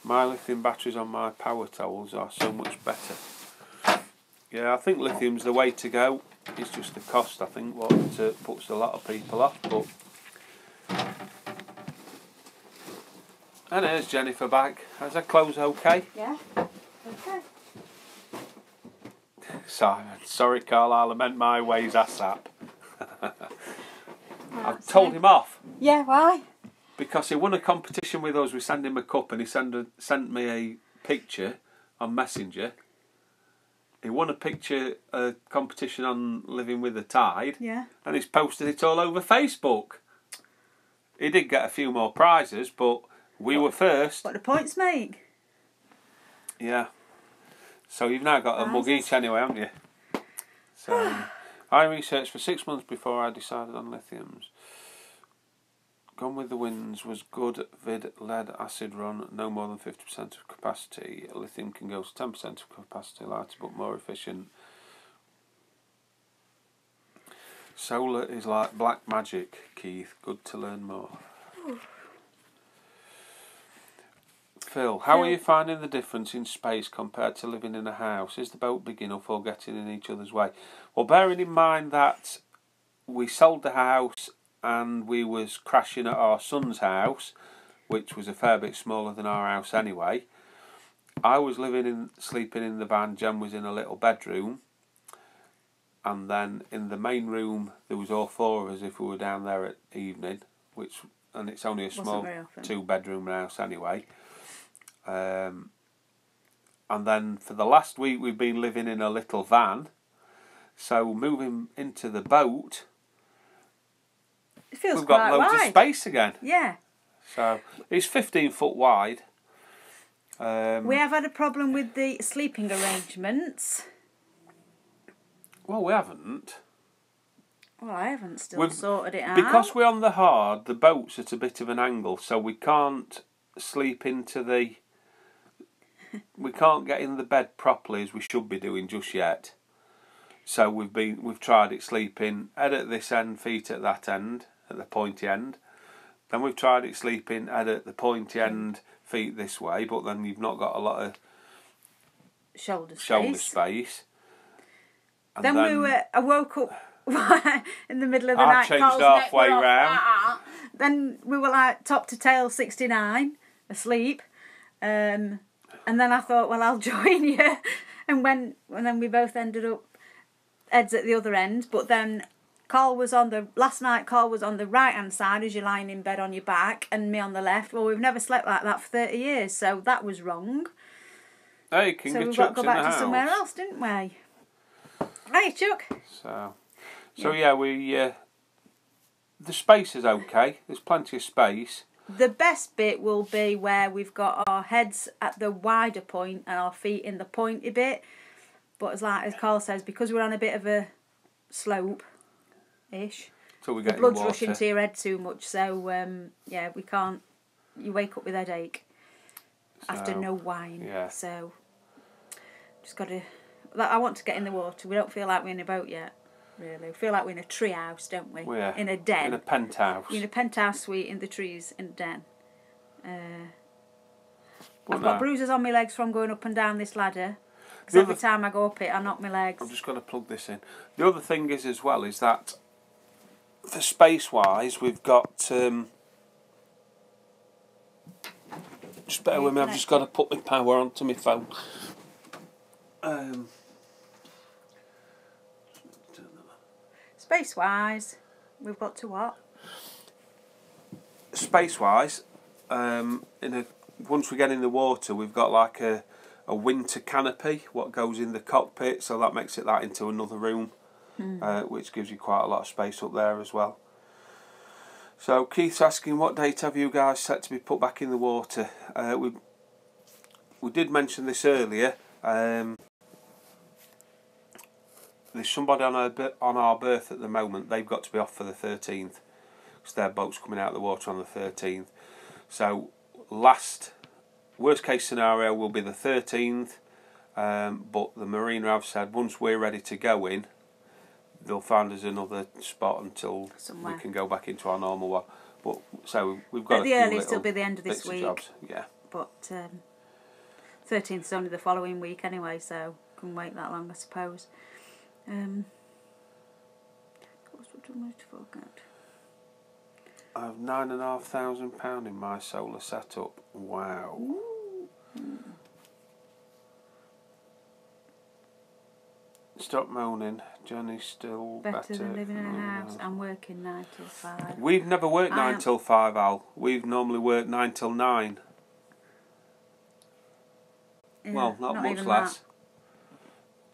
My lithium batteries on my power towels are so much better. Yeah, I think lithium's the way to go. It's just the cost, I think, what puts a lot of people off. But and there's Jennifer back. Has her clothes okay? Yeah. Okay. Simon, sorry Carl, I lament my ways ASAP. I've told him off. Yeah, why? Because he won a competition with us. We sent him a cup and he sent me a picture on Messenger. He won a competition on Living with the Tide. Yeah. And he's posted it all over Facebook. He did get a few more prizes, but we were first. What do points make? Yeah. So you've now got a mug each anyway, haven't you? So I researched for 6 months before I decided on lithiums. Gone with the Winds was good vid lead acid run, no more than 50% of capacity. Lithium can go to 10% of capacity, lighter but more efficient. Solar is like black magic, Keith. Good to learn more. Phil, how are you finding the difference in space compared to living in a house? Is the boat big enough or getting in each other's way? Well, bearing in mind that we sold the house and we was crashing at our son's house, which was a fair bit smaller than our house anyway. I was sleeping in the van, Jen was in a little bedroom, and then in the main room there was all four of us if we were down there at evening, and it's only a small 2-bedroom house anyway. And then for the last week we've been living in a little van, so moving into the boat, it feels we've got quite loads wide. of space again. Yeah. So it's 15 foot wide. We have had a problem with the sleeping arrangements. Well, we haven't. Well, I haven't still sorted it out. Because we're on the hard, the boat's at a bit of an angle, so we can't sleep into the... we can't get in the bed properly as we should be doing just yet. So we've tried it sleeping head at this end, feet at that end, at the pointy end. Then we've tried it sleeping head at the pointy end, feet this way, but then you've not got a lot of shoulder space. And then I woke up in the middle of the I night. changed halfway round. Then we were like top to tail 69, asleep. And then I thought, well, I'll join you. And then we both ended up heads at the other end. But then last night Carl was on the right hand side as you're lying in bed on your back, and me on the left. Well, we've never slept like that for 30 years, so that was wrong. Hey, King so of we've got to Chuck's go back in the to house. somewhere else, didn't we? Hey, Chuck. So yeah, the space is okay. There's plenty of space. The best bit will be where we've got our heads at the wider point and our feet in the pointy bit. But as Carl says, because we're on a bit of a slope-ish, the blood's rushing to your head too much. So yeah, we can't. You wake up with headache after no wine. Yeah. So just got to. I want to get in the water. We don't feel like we're in a boat yet. Really, we feel like we're in a tree house, don't we? Yeah. In a den. In a penthouse. We're in a penthouse suite in the trees in a den. I've got bruises on my legs from going up and down this ladder. Because every time I go up it, I knock my legs. I'm just going to plug this in. The other thing is as well is that for space-wise, we've got... just bear with me, I've just got to put my power onto my phone. Space-wise, we've got to what? Space-wise, once we get in the water, we've got like a winter canopy, what goes in the cockpit, so that makes that into another room, which gives you quite a lot of space up there as well. So Keith's asking, what date have you guys set to be put back in the water? We did mention this earlier. There's somebody on our berth at the moment. They've got to be off for the 13th because their boat's coming out of the water on the 13th. So worst case scenario will be the 13th, but the Marina have said once we're ready to go in, they'll find us another spot until we can go back into our normal one. But so we've got at the earliest it'll be the end of this week. Yeah. But 13th is only the following week anyway, so couldn't wait that long, I suppose. I have £9,500 in my solar setup. Wow. Stop moaning. Johnny's still better than living in a house and working 9 till 5. We've never worked 9 till 5, Al. We've normally worked 9 till 9. Yeah, well, not much less. That.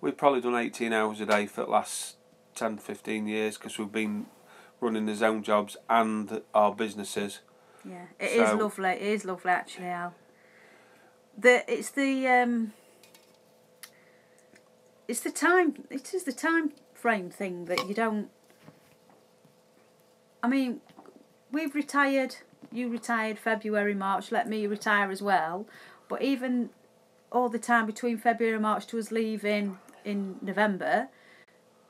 We've probably done 18 hours a day for the last 10, 15 years because we've been running the zone jobs and our businesses. Yeah, it is lovely. It is lovely, actually, Al. It's the time. It is the time frame thing that you don't. I mean, we've retired. You retired February, March. Let me retire as well. But even all the time between February and March to us leaving in November,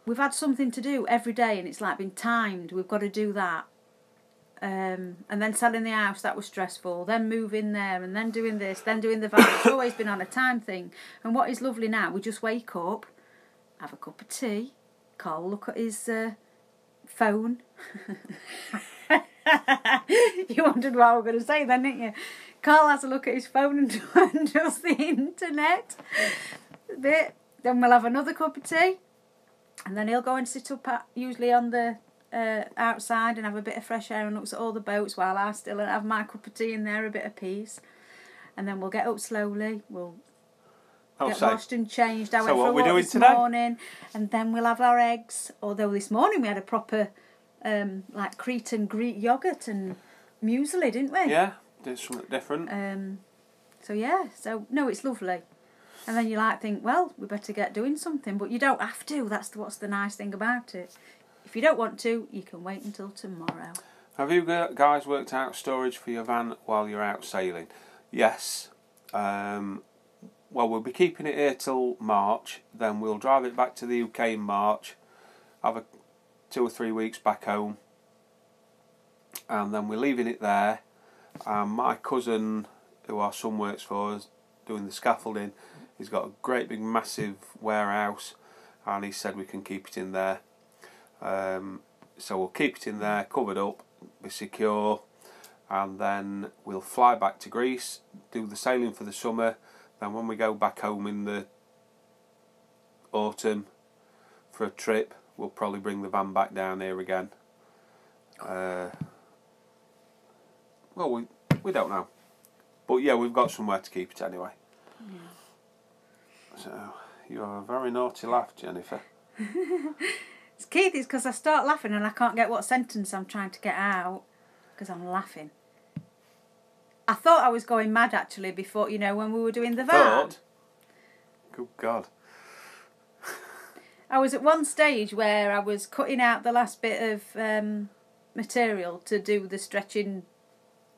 we've had something to do every day, and it's like been timed. We've got to do that. And then selling the house, that was stressful. Then moving there, and then doing this, then doing the van. It's always been on a time thing. And what is lovely now, we just wake up, have a cup of tea. Carl look at his phone. You wondered what I was going to say then, didn't you? Carl has a look at his phone and does the internet a bit. Then we'll have another cup of tea, and then he'll go and sit up usually on the outside and have a bit of fresh air and looks at all the boats while I still have my cup of tea in there, a bit of peace. And then we'll get up slowly. We'll get washed and changed. I went for a walk this morning, and then we'll have our eggs. Although this morning we had a proper like Cretan Greek yogurt and muesli, didn't we? Yeah, did something different. So yeah, so no, it's lovely. And then you think, well, we better get doing something, but you don't have to. That's what's the nice thing about it. If you don't want to, you can wait until tomorrow. Have you guys worked out storage for your van while you're out sailing? Yes. Well, we'll be keeping it here till March. Then we'll drive it back to the UK in March. Have 2 or 3 weeks back home. And then we're leaving it there. My cousin, who our son works for, is doing the scaffolding. He's got a great big massive warehouse, and he said we can keep it in there. So we'll keep it in there, covered up, be secure, and then we'll fly back to Greece, do the sailing for the summer. Then when we go back home in the autumn for a trip, we'll probably bring the van back down here again. Well, we don't know, but yeah, we've got somewhere to keep it anyway. Yeah. So, you have a very naughty laugh, Jennifer. It's Keith, it's because I start laughing and I can't get what sentence I'm trying to get out because I'm laughing. I thought I was going mad actually before, when we were doing the van. Good God. I was at one stage where I was cutting out the last bit of material to do the stretching,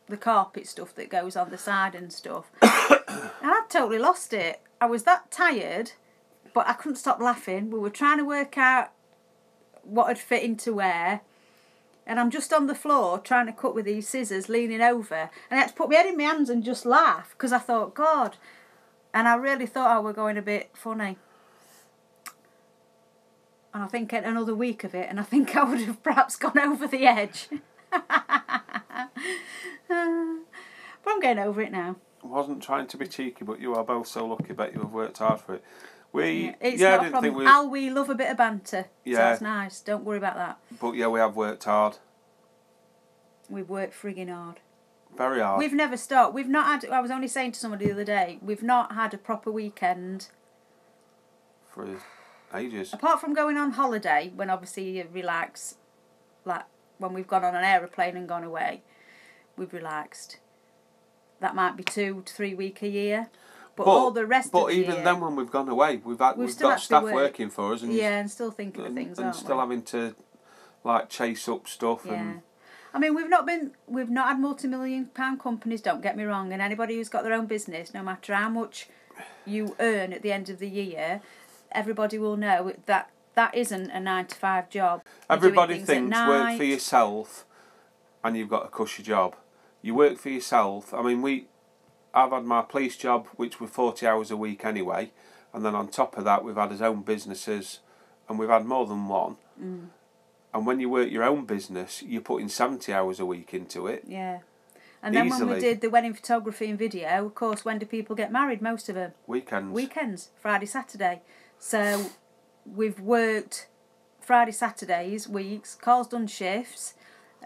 the carpet stuff that goes on the side and stuff. And I totally lost it. I was that tired, but I couldn't stop laughing. We were trying to work out what had fit into where, and I'm just on the floor trying to cut with these scissors, leaning over, and I had to put my head in my hands and just laugh because I thought, God, and I really thought I were going a bit funny. And I think another week of it, and I think I would have perhaps gone over the edge. But I'm getting over it now. I wasn't trying to be cheeky, but you are both so lucky. Bet you have worked hard for it. It's not a problem. We love a bit of banter. Yeah. So that's nice. Don't worry about that. But yeah, we have worked hard. We've worked frigging hard. Very hard. We've never stopped. We've not had. I was only saying to somebody the other day, we've not had a proper weekend for ages. Apart from going on holiday, when obviously you relax, like when we've gone on an aeroplane and gone away, we've relaxed. That might be 2 to 3 weeks a year. But all the rest of the year... But even then when we've gone away, we've got staff working for us. And still thinking of things, and still having to chase up stuff. Yeah. And I mean, we've not had multi-million-pound companies, don't get me wrong, and anybody who's got their own business, no matter how much you earn at the end of the year, everybody will know that isn't a 9-to-5 job. Everybody thinks work for yourself and you've got a cushy job. You work for yourself. I mean, I've had my police job, which were 40 hours a week anyway, and then on top of that we've had our own businesses, and we've had more than one. Mm. And when you work your own business, you're putting 70 hours a week into it. Yeah. And then when we did the wedding photography and video, of course, when do people get married? Most of them. Weekends. Friday, Saturday. So we've worked Friday, Saturdays, weeks. Carl's done shifts.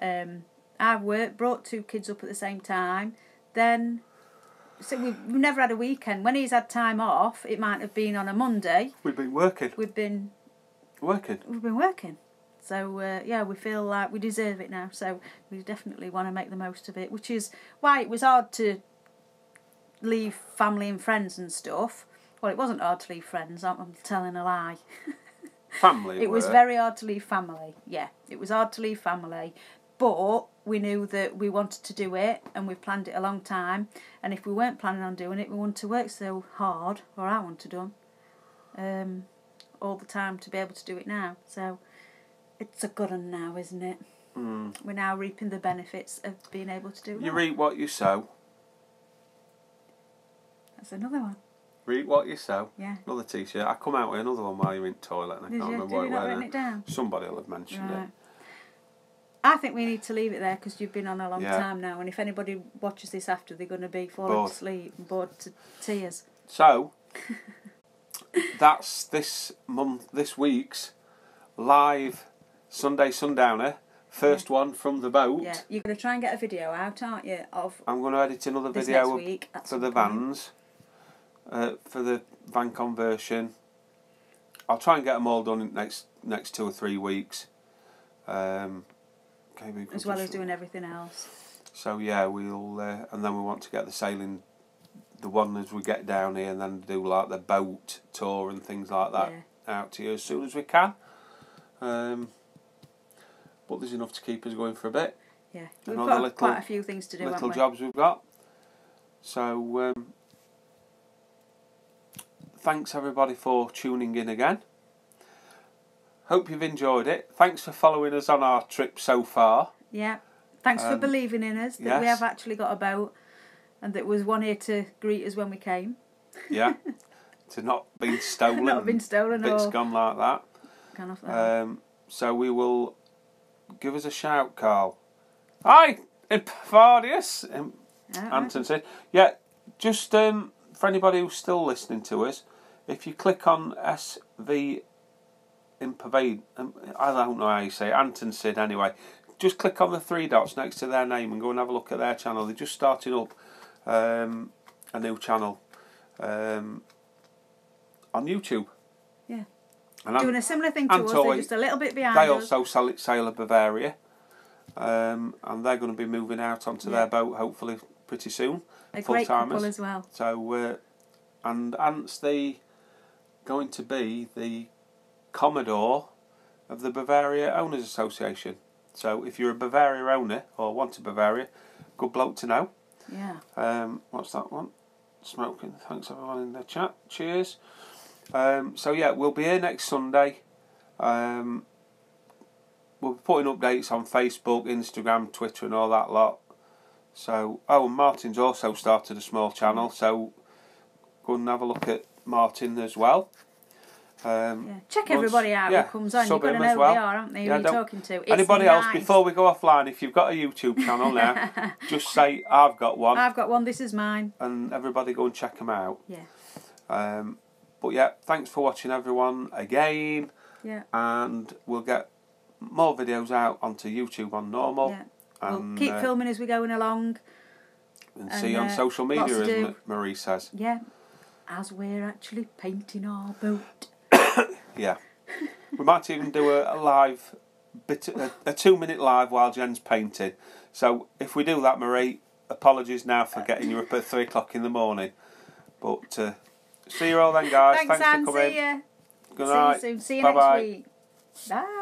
I've worked, brought 2 kids up at the same time. Then, so we've never had a weekend. When he's had time off, it might have been on a Monday. We've been working. We've been working. So, we feel like we deserve it now. So we definitely want to make the most of it, which is why it was hard to leave family and friends and stuff. Well, it wasn't hard to leave friends. I'm telling a lie. Family. It was very hard to leave family. Yeah, it was hard to leave family. But we knew that we wanted to do it, and we've planned it a long time. And if we weren't planning on doing it, we wouldn't to work so hard, or I wouldn't have done, all the time to be able to do it now. So it's a good one now, isn't it? Mm. We're now reaping the benefits of being able to do it. You reap what you sow. That's another one. Reap what you sow. Yeah. Another T-shirt. I come out with another one while you're in the toilet, and I can't remember what it was. Written it down? Somebody will have mentioned it. I think we need to leave it there because you've been on a long Yeah. time now, and if anybody watches this after, they're going to be falling Bored. to sleep and bored to tears. So that's this week's live Sunday Sundowner. First one from the boat. Yeah, you're going to try and get a video out, aren't you? Of I'm going to edit another this video next week for the vans, for the van conversion. I'll try and get them all done in next 2 or 3 weeks. As well as doing everything else. So yeah, we'll and then we want to get the sailing, the one as we get down here, and then do like the boat tour and things like that out to you as soon as we can. But there's enough to keep us going for a bit. Yeah, we've got quite a few things to do. Little jobs we've got. So thanks everybody for tuning in again. Hope you've enjoyed it. Thanks for following us on our trip so far. Yeah. Thanks for believing in us, that we have actually got a boat and that was one here to greet us when we came. Yeah. To not been stolen. Not been stolen bits or gone like that. Gone off that. So we will give us a shout, Carl. Hi, Vardius. Anton said. Yeah, just for anybody who's still listening to us, if you click on SV Impavade, I don't know how you say it, Anton said anyway, just click on the 3 dots next to their name and go and have a look at their channel. They're just starting up a new channel on YouTube. Yeah. And doing a similar thing to us, they're just a little bit behind us. They also sail a Bavaria, and they're going to be moving out onto their boat hopefully pretty soon. A great couple as well. So, and Ant's going to be the Commodore of the Bavaria Owners Association. So if you're a Bavaria owner or want a Bavaria, good bloke to know. Yeah. What's that one? Smoking. Thanks everyone in the chat. Cheers. So yeah, we'll be here next Sunday. We'll be putting updates on Facebook, Instagram, Twitter and all that lot. So, and Martin's also started a small channel, so go and have a look at Martin as well. Check everybody out who comes on. You've got to know who they are, haven't they? Who you're talking to. It's anybody nice. else, before we go offline, if you've got a YouTube channel now, just say, I've got one. I've got one, this is mine. And everybody go and check them out. Yeah. But yeah, thanks for watching everyone again. Yeah. And we'll get more videos out onto YouTube on normal. Yeah. And we'll keep filming as we're going along. And see you on social media, isn't it, Marie says. Yeah. As we're actually painting our boat. Yeah. We might even do a live bit, a 2-minute live while Jen's painting. So if we do that, Marie, apologies now for getting you up at 3 o'clock in the morning. But see you all then, guys. Thanks for coming. See you. Good night. See you soon. See you Bye-bye. next week. Bye.